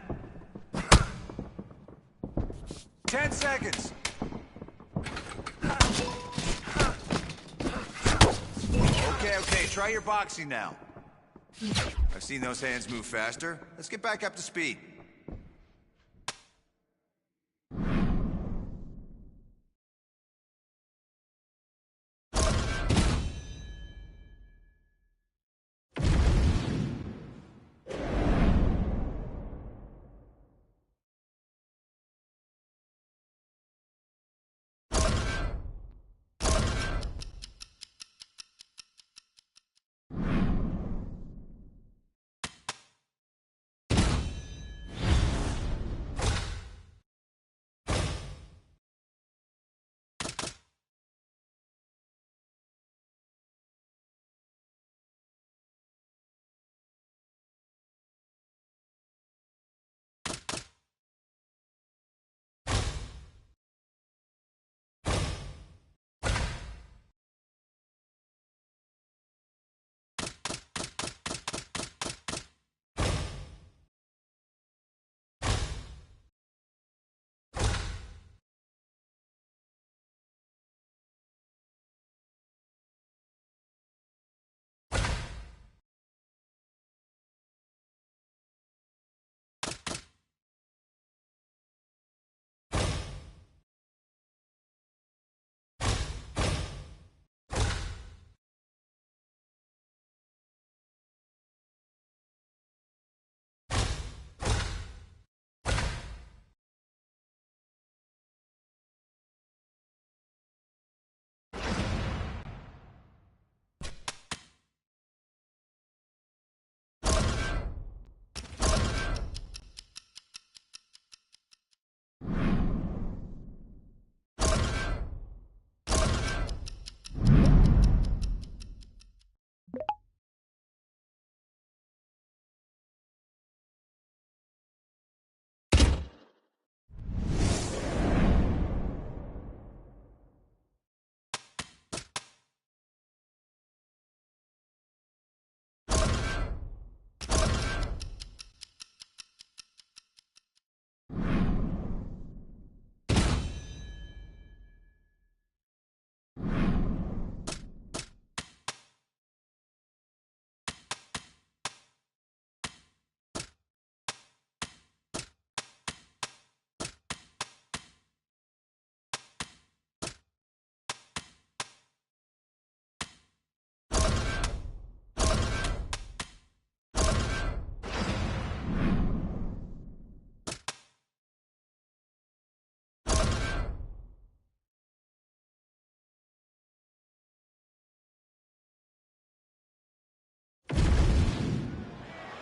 10 seconds. Okay, try your boxing now. I've seen those hands move faster. Let's get back up to speed.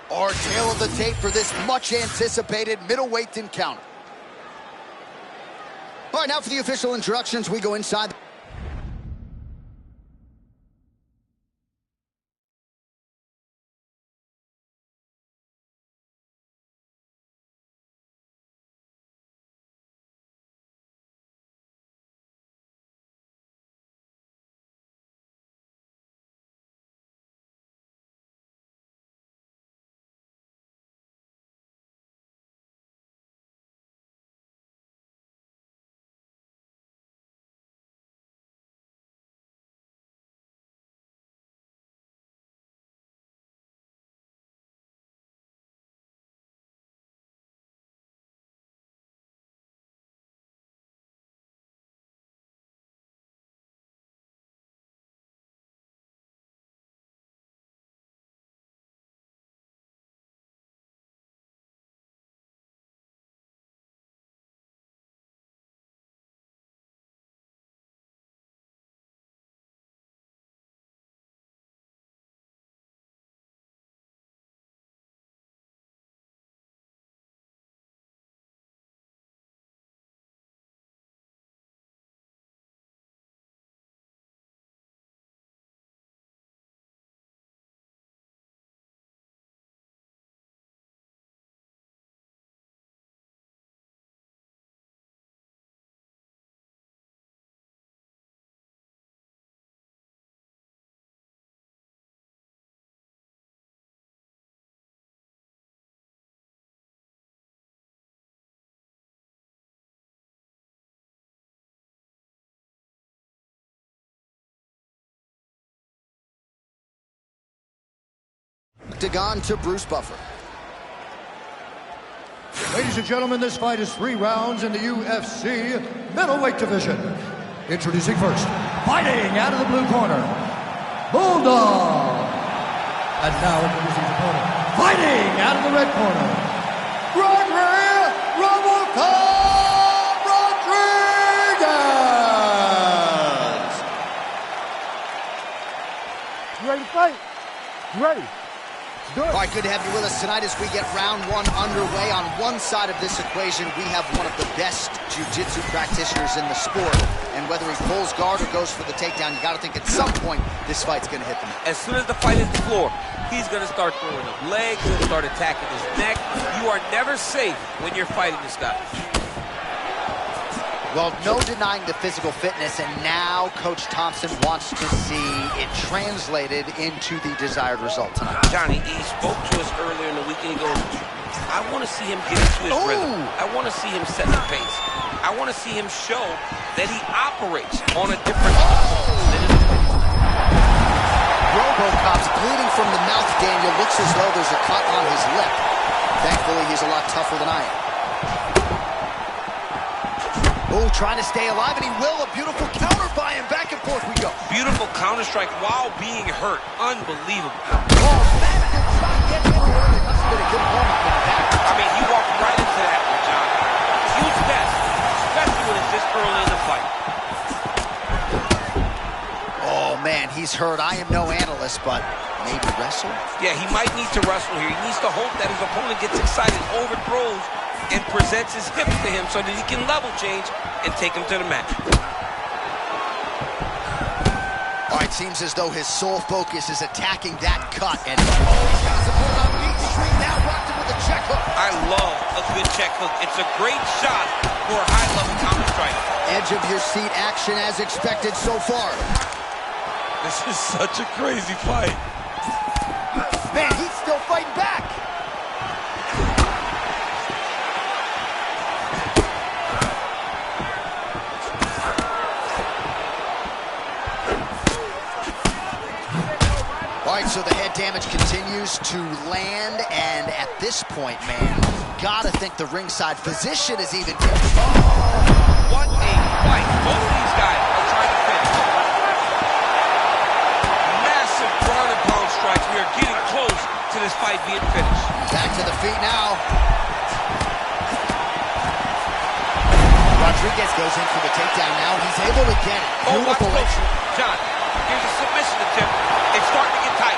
Our tale of the tape for this much-anticipated middleweight encounter. All right, now for the official introductions, we go inside. octagon to Bruce Buffer. Ladies and gentlemen, this fight is 3 rounds in the UFC middleweight division. Introducing first, fighting out of the blue corner, Bulldog. And now introducing his opponent, fighting out of the red corner, Gregory Robocop Rodriguez. You ready to fight? You ready? Do it. All right, good to have you with us tonight as we get round 1 underway. On one side of this equation, we have one of the best jiu-jitsu practitioners in the sport. And whether he pulls guard or goes for the takedown, you got to think at some point this fight's going to hit the mat. As soon as the fight hits the floor, he's going to start throwing up legs. He'll start attacking his neck. You are never safe when you're fighting this guy. Well, no denying the physical fitness, and now Coach Thompson wants to see it translated into the desired result tonight. Johnny, he spoke to us earlier in the week, and he goes, I want to see him get into his rhythm. I want to see him set the pace. I want to see him show that he operates on a different level than his opponent. Robocop's bleeding from the mouth, Daniel. Looks as though there's a cut on his lip. Thankfully, he's a lot tougher than I am. Oh, trying to stay alive, and he will. A beautiful counter by him. Back and forth we go. Beautiful counter strike while being hurt. Unbelievable. Oh, massive shot gets in early. Must have been a good moment coming back. I mean, he walked right into that one, John. Huge test, especially when it's this early in the fight. Oh, man, he's hurt. I am no analyst, but maybe wrestle? Yeah, he might need to wrestle here. He needs to hope that his opponent gets excited, overthrows, and presents his hips to him so that he can level change and take him to the mat. All right, seems as though his sole focus is attacking that cut. And he's got support on Beat Street, now rocked him with a check hook. I love a good check hook. It's a great shot for a high-level counter strike. Edge of your seat action as expected so far. This is such a crazy fight. Man, he's still fighting back. All right, so the head damage continues to land, and at this point, man, gotta think the ringside physician is even different. What a fight. Both of these guys are trying to finish. Massive ground and pound strikes. We are getting close to this fight being finished. Back to the feet now. Rodriguez goes in for the takedown now. He's able to get it. Oh, watch Beautiful. close. John, here's a submission attempt. It's starting to get tight.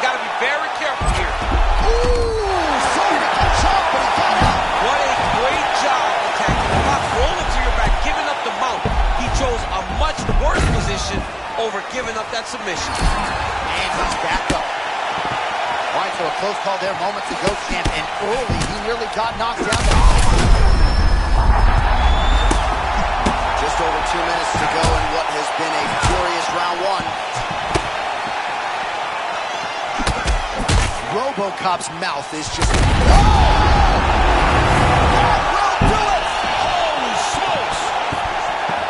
Got to be very careful here. Ooh, sorry to catch up, but he got up. What a great job attacking the box. Rolling to your back, giving up the mount. He chose a much worse position over giving up that submission. And he's back up. All right, so a close call there moments ago, champ, and early he nearly got knocked down. Just over 2 minutes to go in what has been a furious round 1. Robocop's mouth is just... Oh! That will do it! Holy smokes!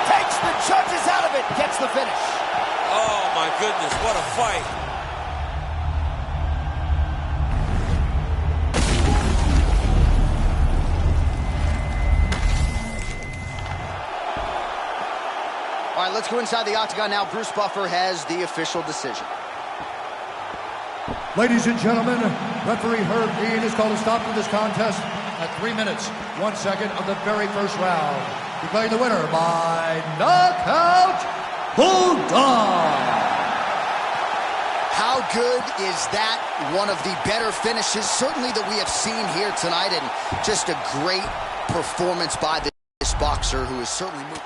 Takes the judges out of it, gets the finish. Oh, my goodness, what a fight. All right, let's go inside the octagon now. Bruce Buffer has the official decision. Ladies and gentlemen, referee Herb Dean has called a stop to this contest at 3 minutes, 1 second of the very first round. Declaring the winner by knockout, Bulldog. How good is that? One of the better finishes, certainly that we have seen here tonight, and just a great performance by this boxer who is certainly moving.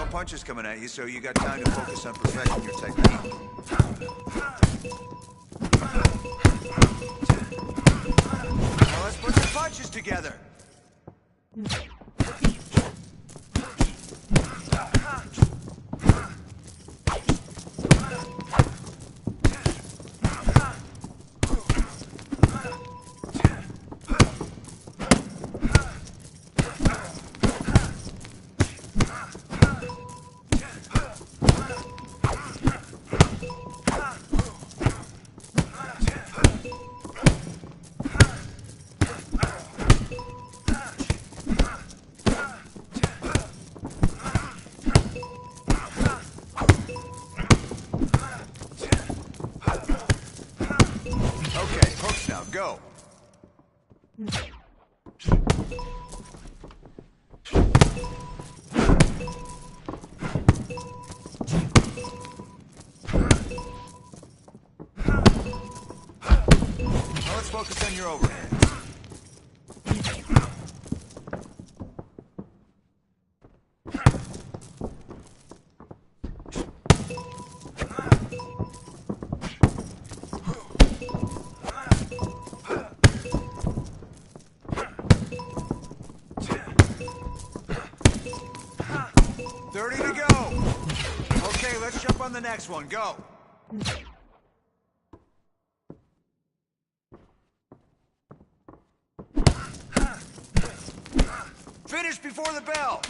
No punches coming at you, so you got time to focus on perfecting your technique. Now let's put some punches together. Okay, hooks now, go. Now let's focus on your overhand. Let's jump on the next one. Go. Finish before the bell.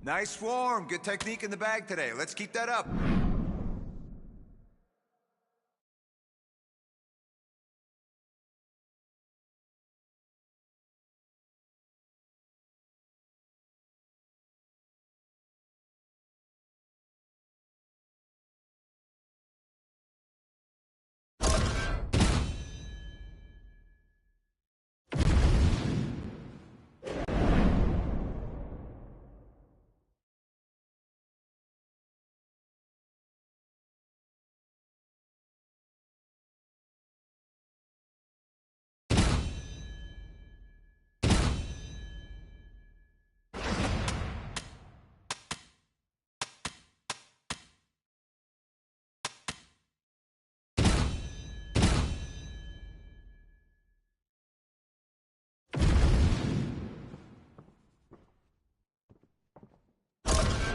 Nice form. Good technique in the bag today. Let's keep that up.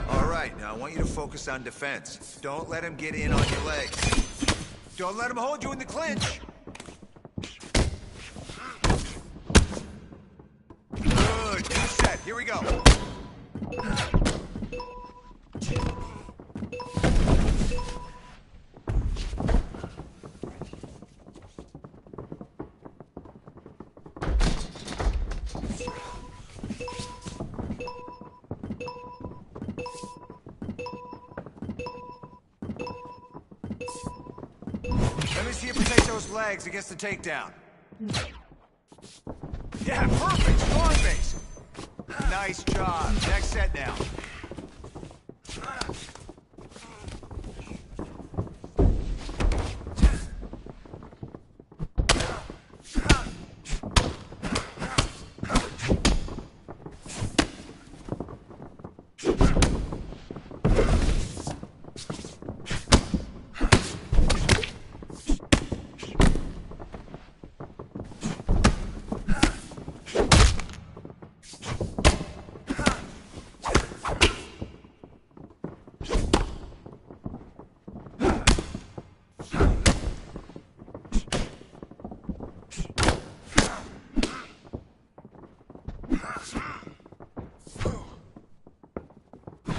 All right, now I want you to focus on defense. Don't let him get in on your legs. Don't let him hold you in the clinch. Good, new set. Here we go. Let me see you protect those legs against the takedown. Yeah, perfect. Strong base. Nice job. Next set now.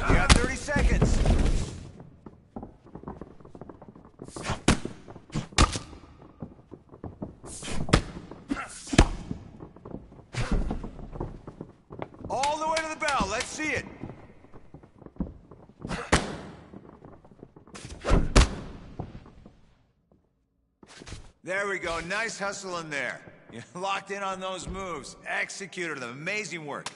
You got 30 seconds. All the way to the bell. Let's see it. There we go. Nice hustle in there. You locked in on those moves. Executed them. Amazing work.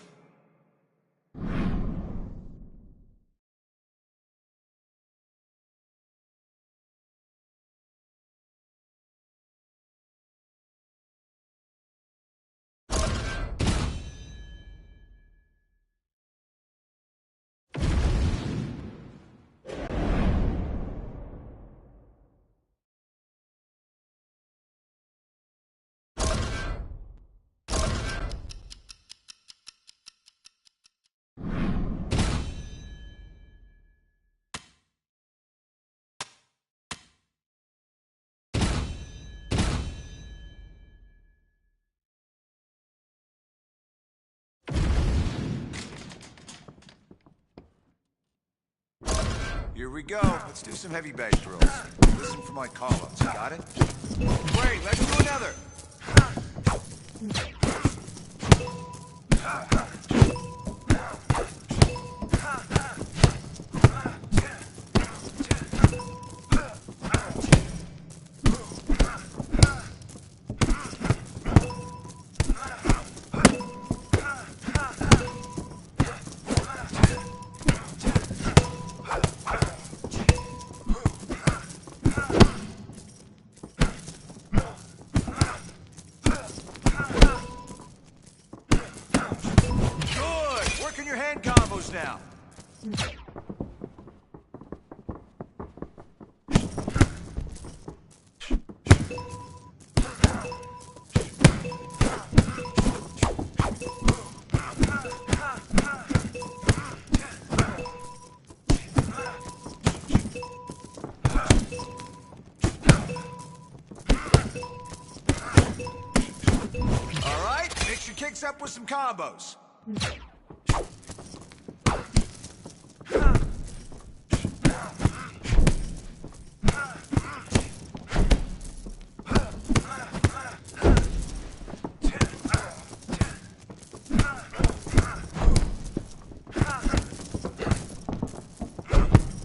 Here we go. Let's do some heavy bag drills. Listen for my call-ups. Got it? Great. Let's do another. Hand combos now. All right, mix your kicks up with some combos.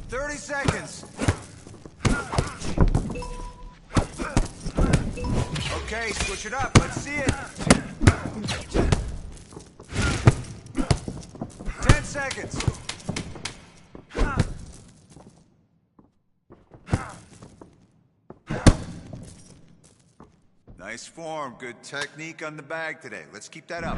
30 seconds. Okay, switch it up. Let's see it. 10 seconds. Nice form. Good technique on the bag today. Let's keep that up.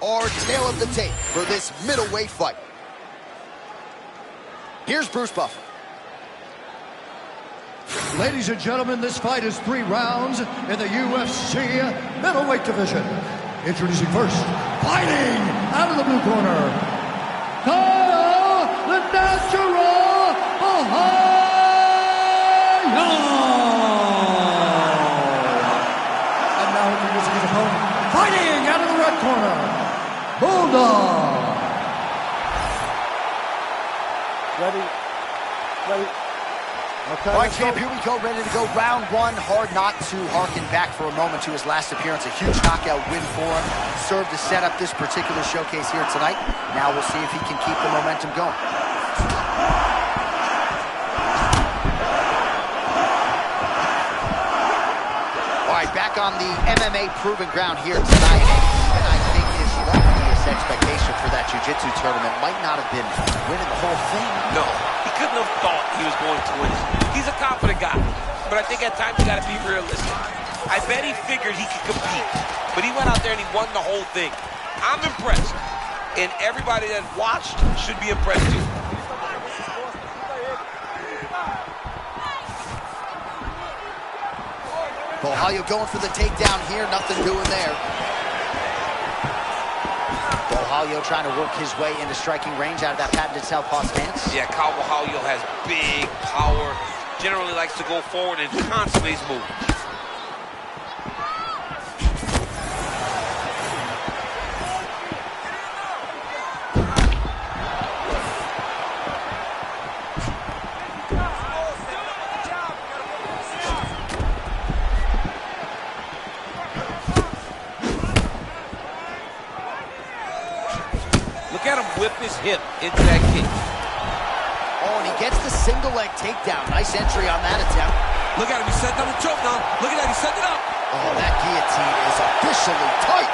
Our tail of the tape for this middleweight fight. Here's Bruce Buffer. Ladies and gentlemen, this fight is 3 rounds in the UFC middleweight division. Introducing first, fighting out of the blue corner, Kyle the Natural Ohio. And now introducing his opponent, fighting out of the red corner, Bulldog. Ready? Okay, All right, champ, here we go, ready to go. Round 1, hard not to harken back for a moment to his last appearance. A huge knockout win for him. Served to set up this particular showcase here tonight. Now we'll see if he can keep the momentum going. All right, back on the MMA proven ground here tonight. And I think his lefty is expectation for that jiu-jitsu tournament might not have been winning the whole thing. No, he couldn't have thought he was going to win it. He's a confident guy, but I think at times you got to be realistic. I bet he figured he could compete, but he went out there and he won the whole thing. I'm impressed, and everybody that watched should be impressed too. Bohalio going for the takedown here, nothing doing there. Bohalio trying to work his way into striking range out of that patented southpaw stance. Yeah, Kyle Bohalio has big power, generally likes to go forward and constantly is moving. Look at him whip his hip into that kick. Oh, and he gets the single leg takedown. Nice entry on that attempt. Look at him, he's setting up the choke now. Look at that, he's setting it up. Oh, that guillotine is officially tight.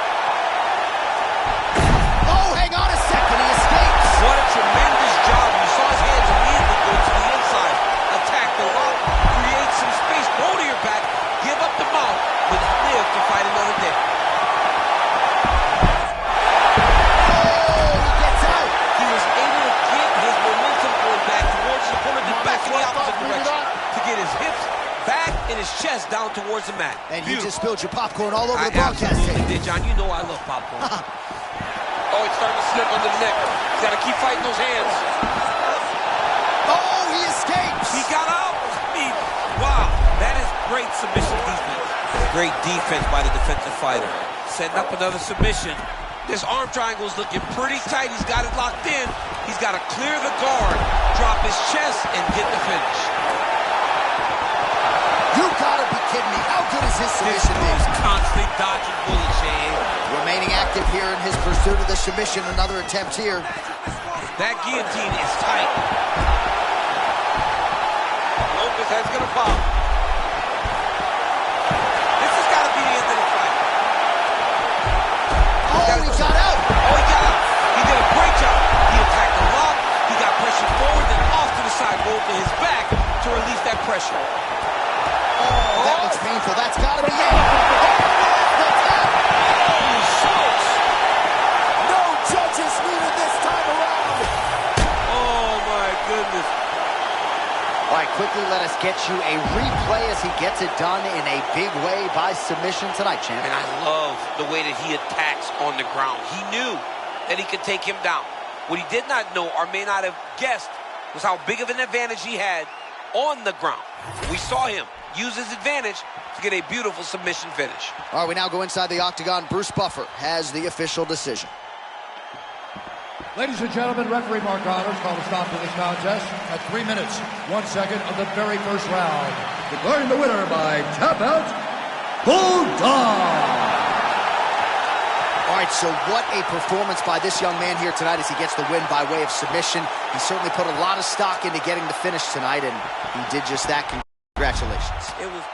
Oh, hang on a second, he escapes. What a tremendous job. You saw his hands immediately go to the inside. Attack the lock, create some space, go to your back, give up the mouth, but live to fight another day. His chest down towards the mat. And you just spilled your popcorn all over the I broadcast absolutely tape. did, John. You know I love popcorn. Oh, he's starting to slip under the neck. He's got to keep fighting those hands. Oh, he escapes. He got out. I mean, wow. That is great submission defense. Great defense by the defensive fighter. Setting up another submission. This arm triangle is looking pretty tight. He's got it locked in. He's got to clear the guard, drop his chest, and get the finish. You gotta be kidding me. How good is his submission He's constantly dodging bullets, Shane. Remaining active here in his pursuit of the submission. Another attempt here. That guillotine is tight. Lopez head's gonna pop. This has got to be the end of the fight. Oh, he got out. Oh, he got out. He did a great job. He attacked the lock. He got pressure forward, then off to the side, rolled to his back to release that pressure. Oh, that looks painful. That's got to be it. Holy smokes. No judges needed this time around. Oh, my goodness. All right, quickly let us get you a replay as he gets it done in a big way by submission tonight, champ. And I love the way that he attacks on the ground. He knew that he could take him down. What he did not know or may not have guessed was how big of an advantage he had on the ground. We saw him use his advantage to get a beautiful submission finish. All right, we now go inside the octagon. Bruce Buffer has the official decision. Ladies and gentlemen, referee Mark Connors called a stop to this contest at 3 minutes, 1 second of the very first round. Declaring the winner by tap out, Bulldog! All right, so what a performance by this young man here tonight as he gets the win by way of submission. He certainly put a lot of stock into getting the finish tonight, and he did just that. Congratulations. It was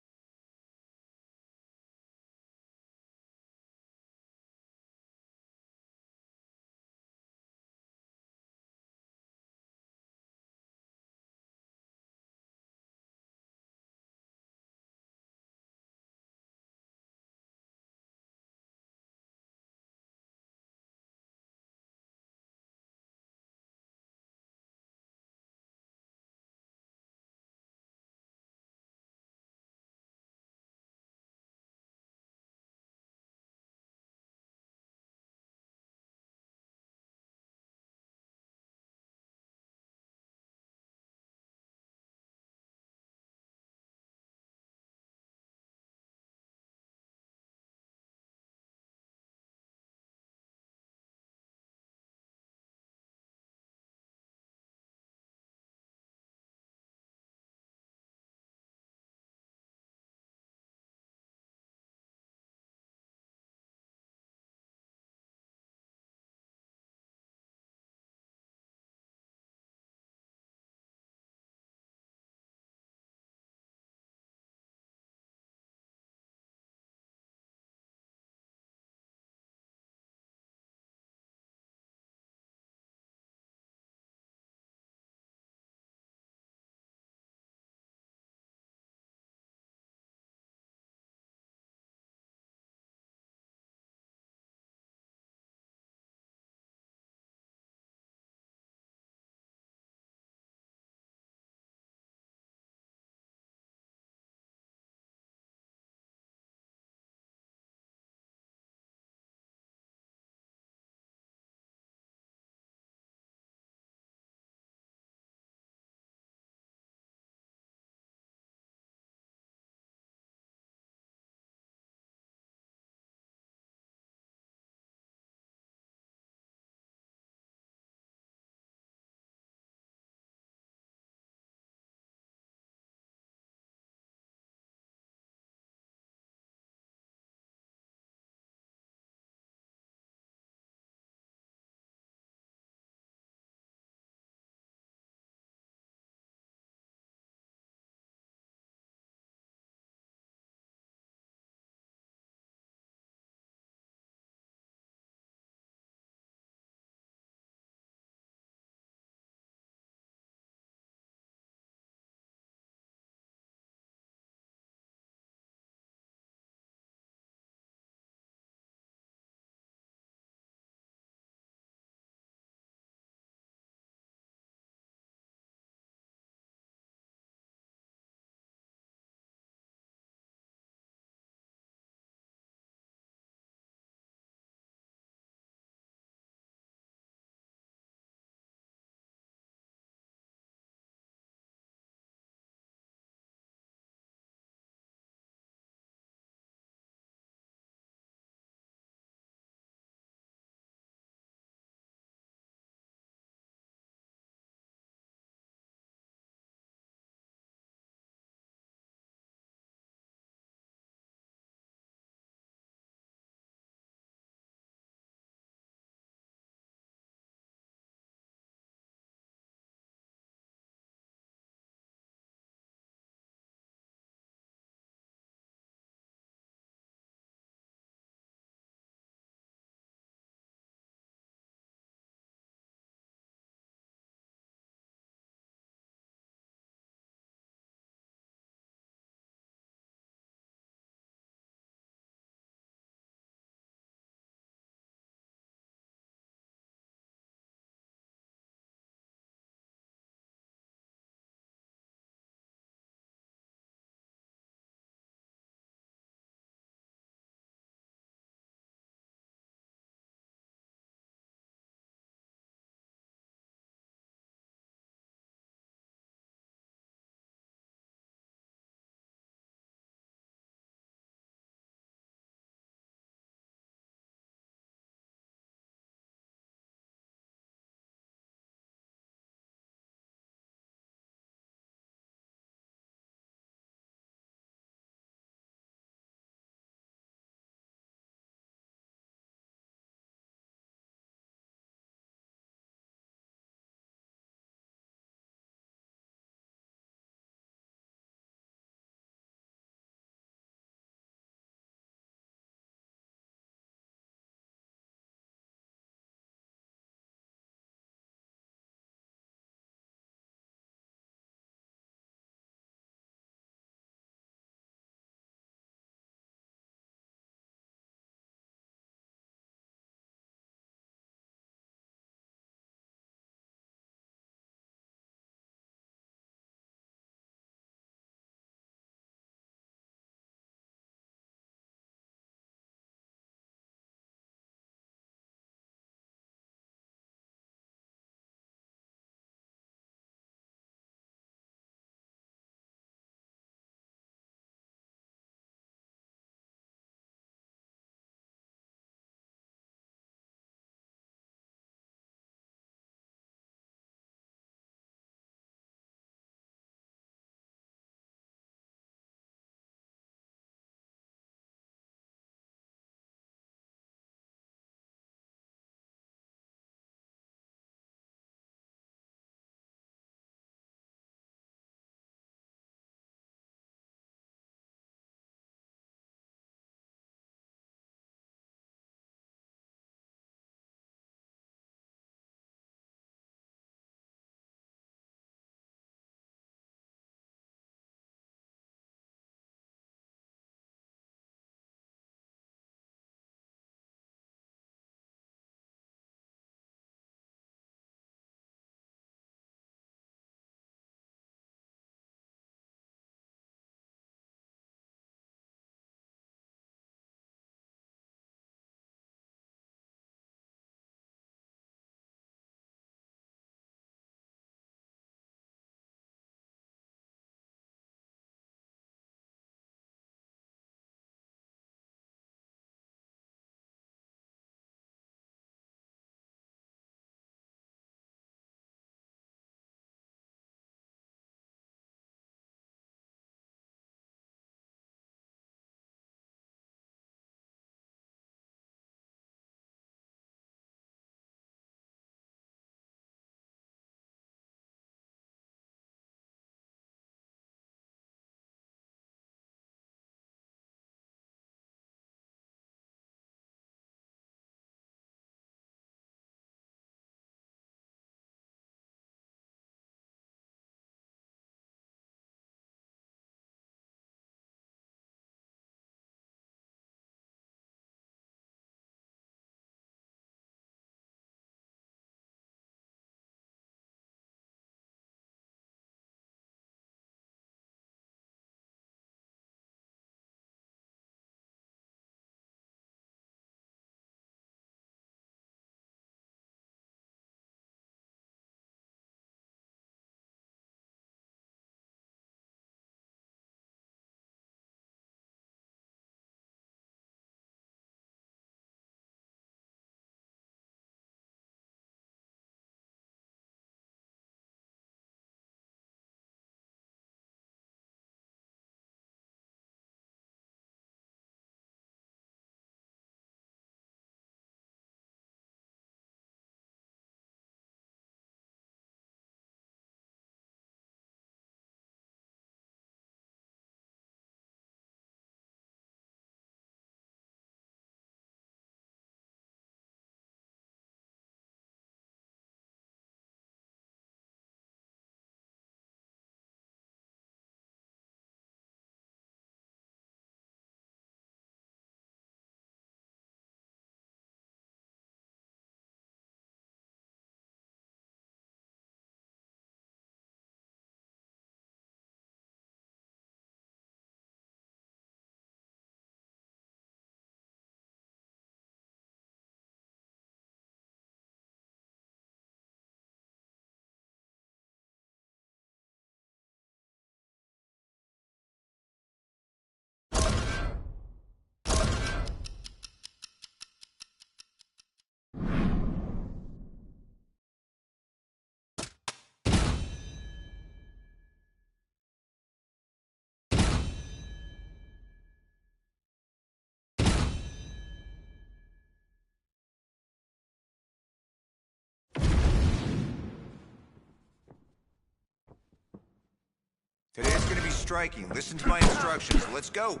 Today's gonna be striking. Listen to my instructions. Let's go.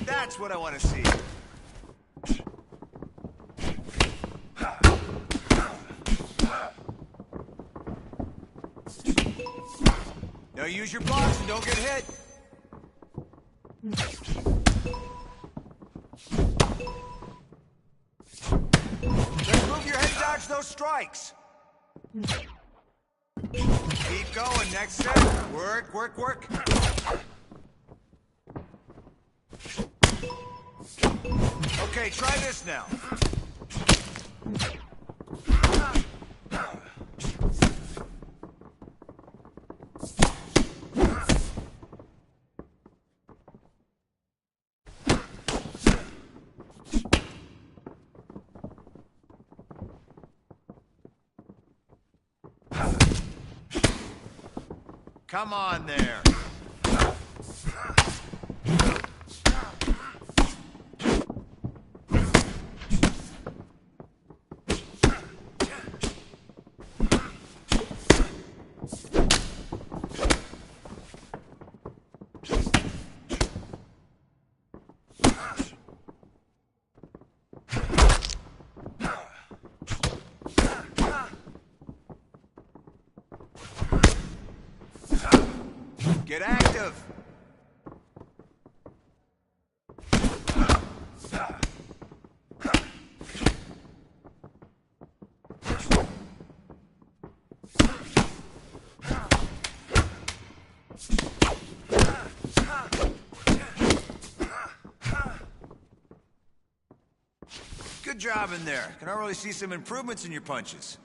That's what I want to see. Now use your blocks and don't get hit. Just move your head and dodge those strikes. Keep going. Next set. Work, work, work. Okay, try this now. Come on there. Get active! Good job in there. Can I really see some improvements in your punches?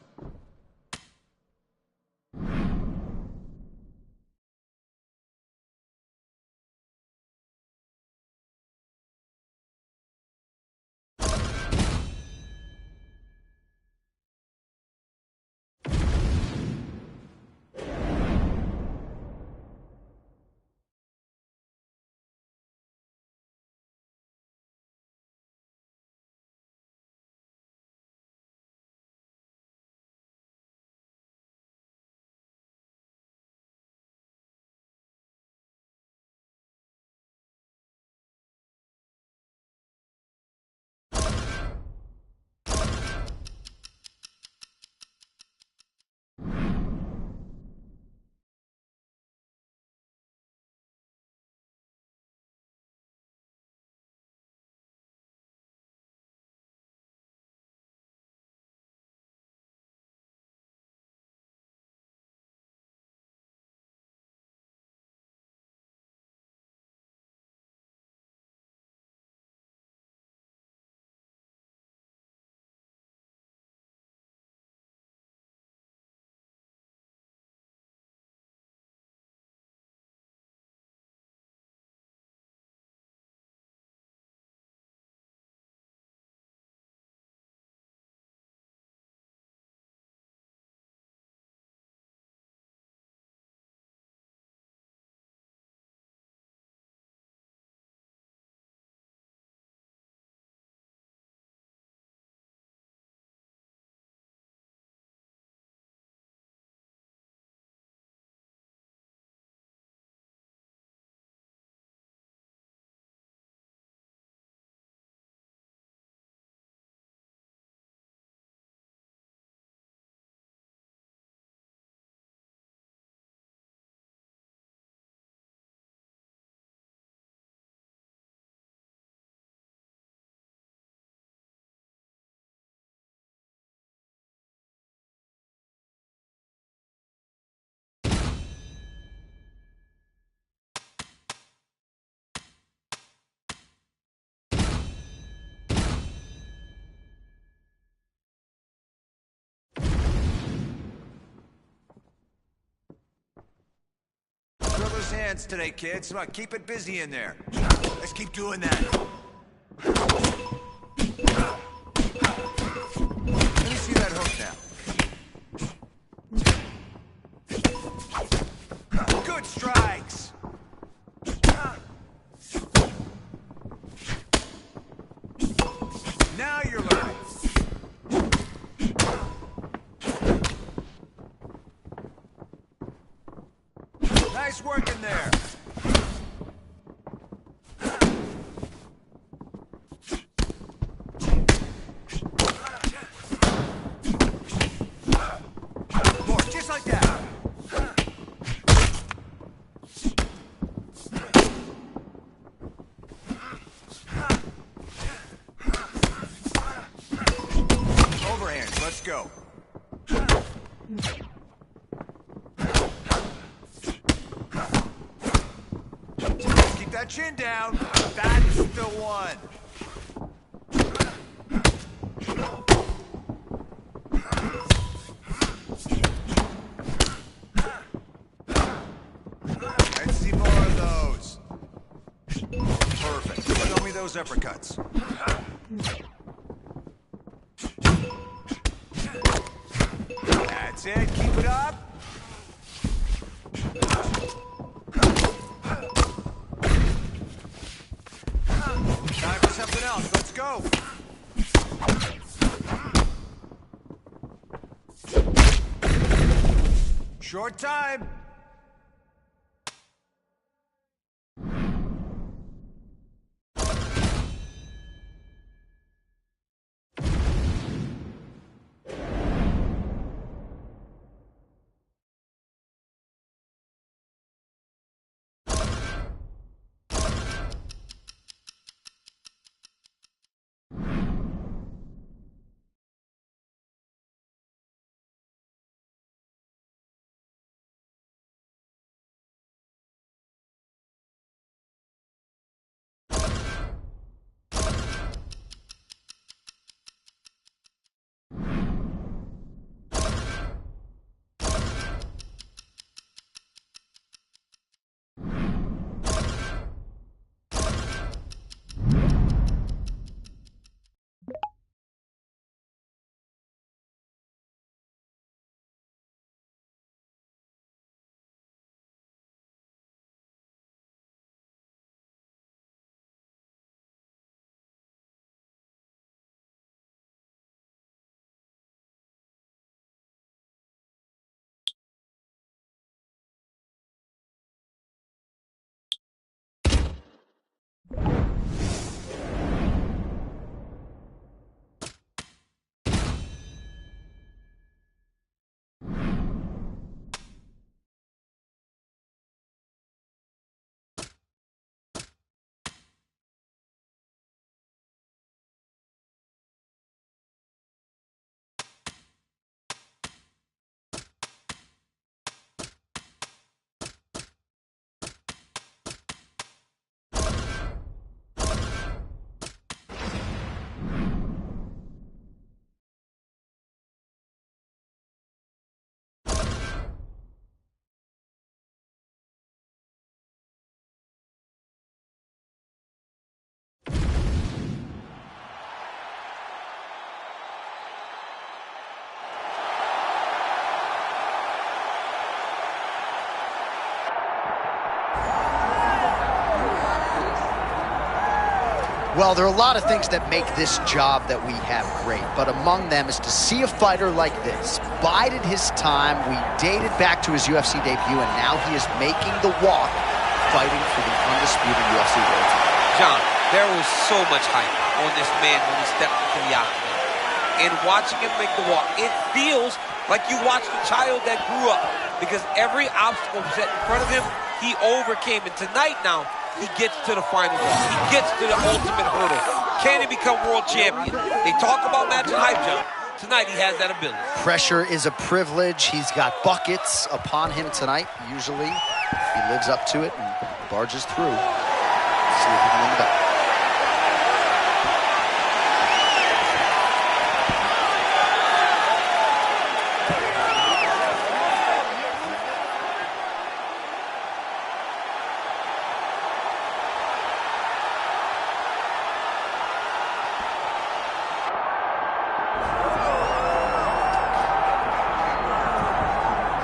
Drill those hands today, kids. Come on, keep it busy in there. Let's keep doing that. Let me see that hook now. Good strikes. Now you're learning. Nice Nice work in there. More, just like that. Overhand, let's go. Keep that chin down. That's the one. Let's see more of those. Perfect. Show me those uppercuts. That's it. Keep it up. Time for something else. Let's go. Short time. Well, there are a lot of things that make this job that we have great, but among them is to see a fighter like this. Bided his time, we dated back to his UFC debut, and now he is making the walk, fighting for the undisputed UFC world title. John, there was so much hype on this man when he stepped into the octagon. And watching him make the walk, it feels like you watched a child that grew up, because every obstacle set in front of him, he overcame. And tonight now, he gets to the final walk. He gets to the ultimate hurdle. Can he become world champion? They talk about matching hype, John. Tonight, he has that ability. Pressure is a privilege. He's got buckets upon him tonight. Usually, he lives up to it and barges through. Let's see if he can win the belt.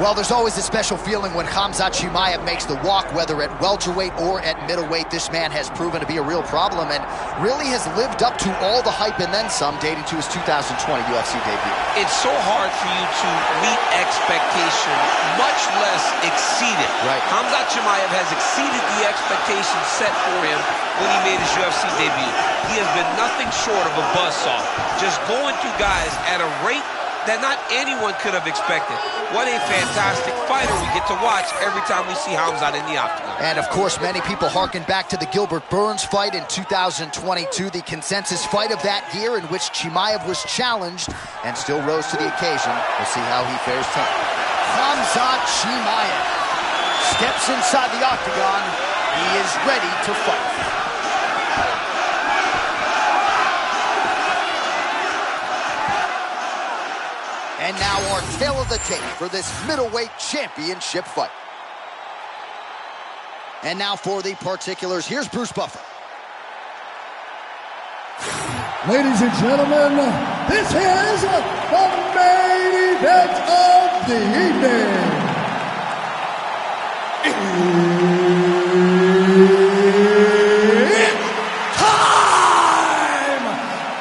Well, there's always a special feeling when Khamzat Chimaev makes the walk, whether at welterweight or at middleweight. This man has proven to be a real problem and really has lived up to all the hype and then some, dating to his 2020 UFC debut. It's so hard for you to meet expectation, much less exceed it. Right. Khamzat Chimaev has exceeded the expectations set for him when he made his UFC debut. He has been nothing short of a buzzsaw, just going through guys at a rate that not anyone could have expected. What a fantastic fighter we get to watch every time we see Khamzat in the octagon. And of course, many people harken back to the Gilbert Burns fight in 2022, the consensus fight of that year in which Chimaev was challenged and still rose to the occasion. We'll see how he fares tonight. Khamzat Chimaev steps inside the octagon. He is ready to fight. And now our tale of the tape for this middleweight championship fight. And now for the particulars, here's Bruce Buffer. Ladies and gentlemen, this is the main event of the evening. It's time!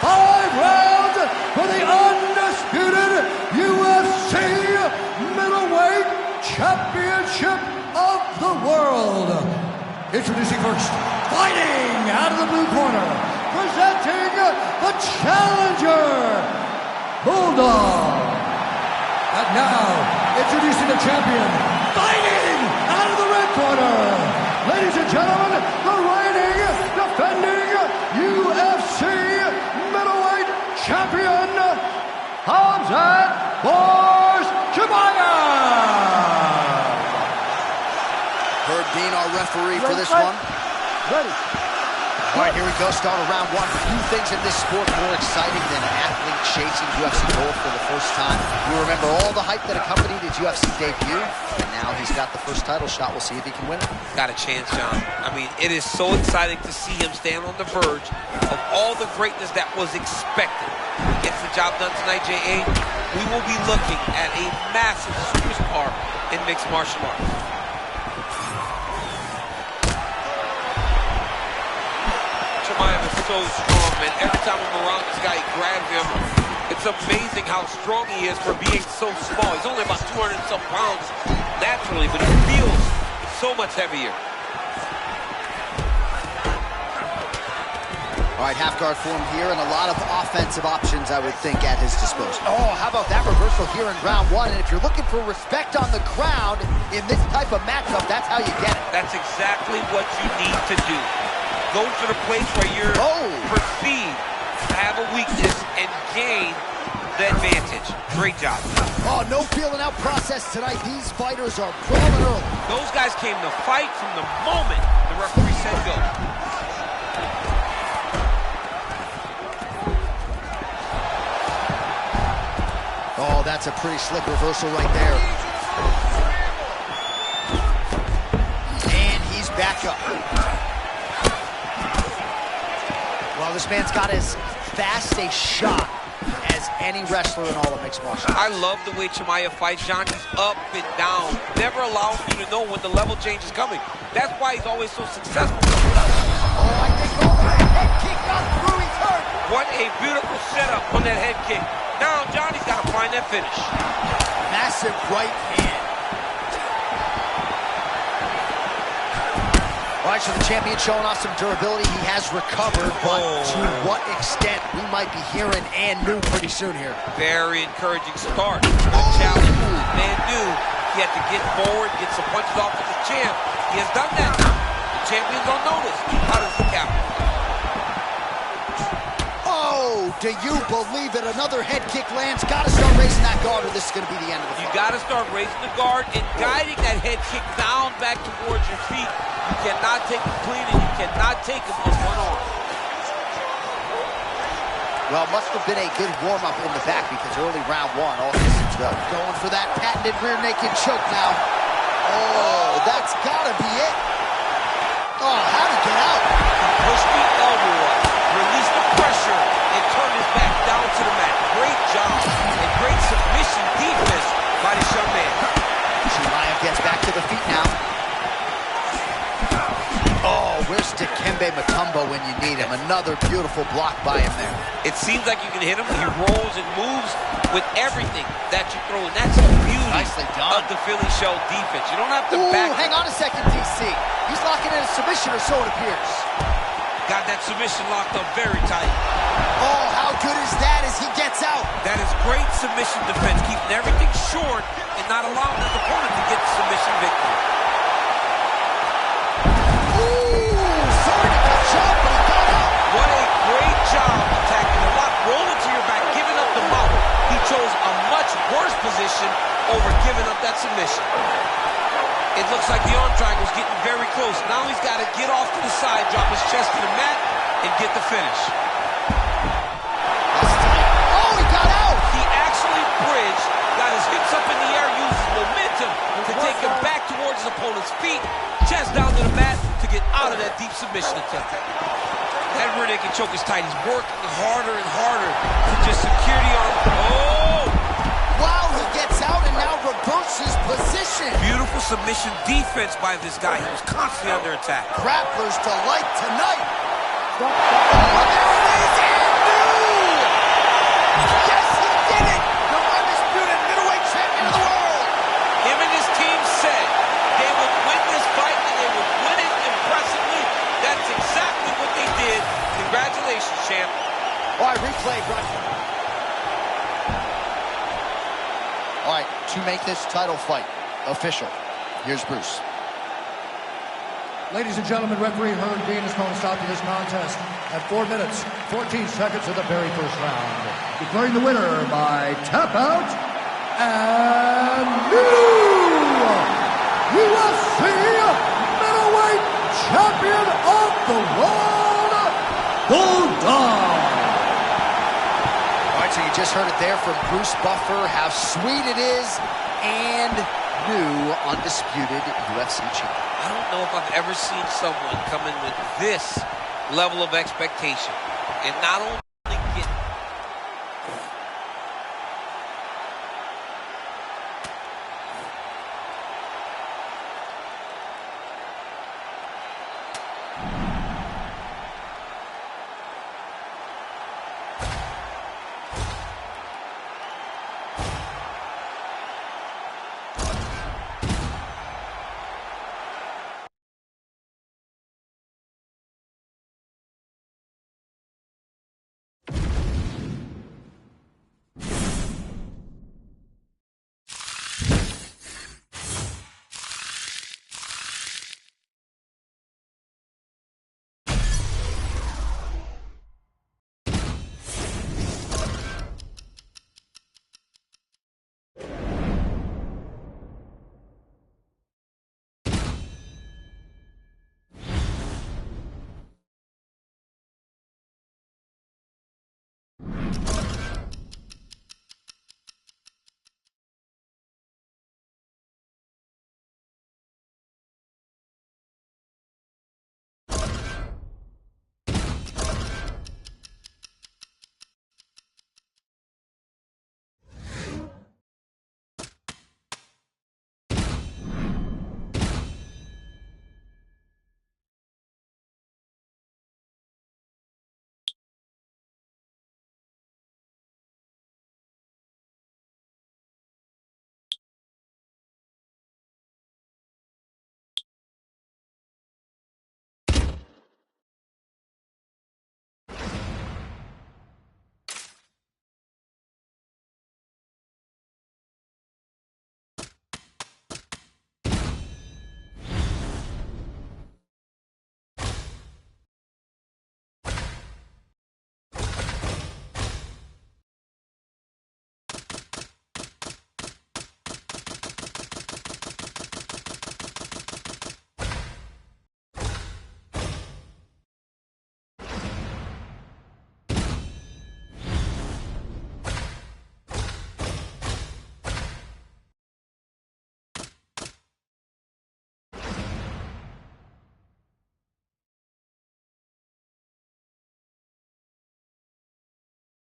5 rounds for the undisputed UFC middleweight championship of the world. Introducing first, fighting out of the blue corner, presenting the challenger, Bulldog. And now, introducing the champion, fighting out of the red corner. Ladies and gentlemen, the reigning, defending UFC middleweight champion, Khamzat Chimaev. Herb Dean, our referee for this one. Ready. All right, here we go, start of round one. Few things in this sport more exciting than an athlete chasing UFC gold for the first time. You remember all the hype that accompanied his UFC debut, and now he's got the first title shot. We'll see if he can win it. Got a chance, John. I mean, it is so exciting to see him stand on the verge of all the greatness that was expected. Gets the job done tonight, J.A. We will be looking at a massive superstar in mixed martial arts. Chimaev is so strong, man. Every time I'm around this guy, he grabs him. It's amazing how strong he is for being so small. He's only about 200 and some pounds naturally, but he feels so much heavier. All right, half guard form here, and a lot of offensive options, I would think, at his disposal. Oh, how about that reversal here in round one? And if you're looking for respect on the ground in this type of matchup, that's how you get it. That's exactly what you need to do. Go to the place where you're perceived to have a weakness and gain the advantage. Great job. Oh, no feeling out process tonight. These fighters are brawling early. Those guys came to fight from the moment the referee said go. Oh, that's a pretty slick reversal right there. And he's back up. Well, this man's got as fast a shot as any wrestler in all of mixed martial arts. I love the way Chimaev fights, John. He's up and down. Never allows you to know when the level change is coming. That's why he's always so successful. Oh, I think head kick got through. He's hurt. What a beautiful setup on that head kick. Now, Johnny's got to find that finish. Massive right hand. All right, so the champion showing off some durability. He has recovered, but to what extent we might be hearing and new pretty soon here. Very encouraging start. A challenge. The man knew he had to get forward, get some punches off of the champ. He has done that now. The champion's on notice. How does he capitalize? Oh, do you believe it? Another head kick lands. Got to start raising that guard or this is going to be the end of the fight. You got to start raising the guard and guiding that head kick down back towards your feet. You cannot take him clean and you cannot take him with one arm. Well, must have been a good warm-up in the back because early round one, all systems go. Going for that patented rear naked choke now. Oh, that's got to be it. Oh, how'd he get out? Push the elbow up, release the pressure, and turn his back down to the mat. Great job and great submission defense by this young man. go when you need him. Another beautiful block by him there. It seems like you can hit him. He rolls and moves with everything that you throw, and that's the beauty Nicely done. of the Philly show defense. You don't have to Ooh, back. hang on a second, DC. He's locking in a submission, or so it appears. Got that submission locked up very tight. Oh, how good is that as he gets out? That is great submission defense, keeping everything short and not allowing his opponent to get the submission victory. What a great job attacking the lock, rolling to your back, giving up the mount. He chose a much worse position over giving up that submission. It looks like the arm triangle's getting very close. Now he's got to get off to the side, drop his chest to the mat, and get the finish. Oh, he got out! He actually bridged, got his hips up in the air, used his momentum to take him back towards his opponent's feet, chest down to the mat to get out of that deep submission attempt. That rear naked choke is tight. He's working harder and harder to just secure the arm. Oh! Wow, he gets out and now reverses position. Beautiful submission defense by this guy. He was constantly under attack. Grappler's delight tonight. Oh, there it is, and new! Yes, he did it! The undisputed middleweight champion of the world! Him and his team said they would win this fight and they would win it impressively. That's exactly what they did. Congratulations, champ. All right, replay, Brian. All right, to make this title fight official, here's Bruce. Ladies and gentlemen, referee Herb Dean is calling a stop to this contest at 4 minutes, 14 seconds of the very first round. Declaring the winner by tap out and new UFC middleweight champion of the world, Bulldog. All right, so you just heard it there from Bruce Buffer, how sweet it is, and new undisputed UFC champion. I don't know if I've ever seen someone come in with this level of expectation. And not only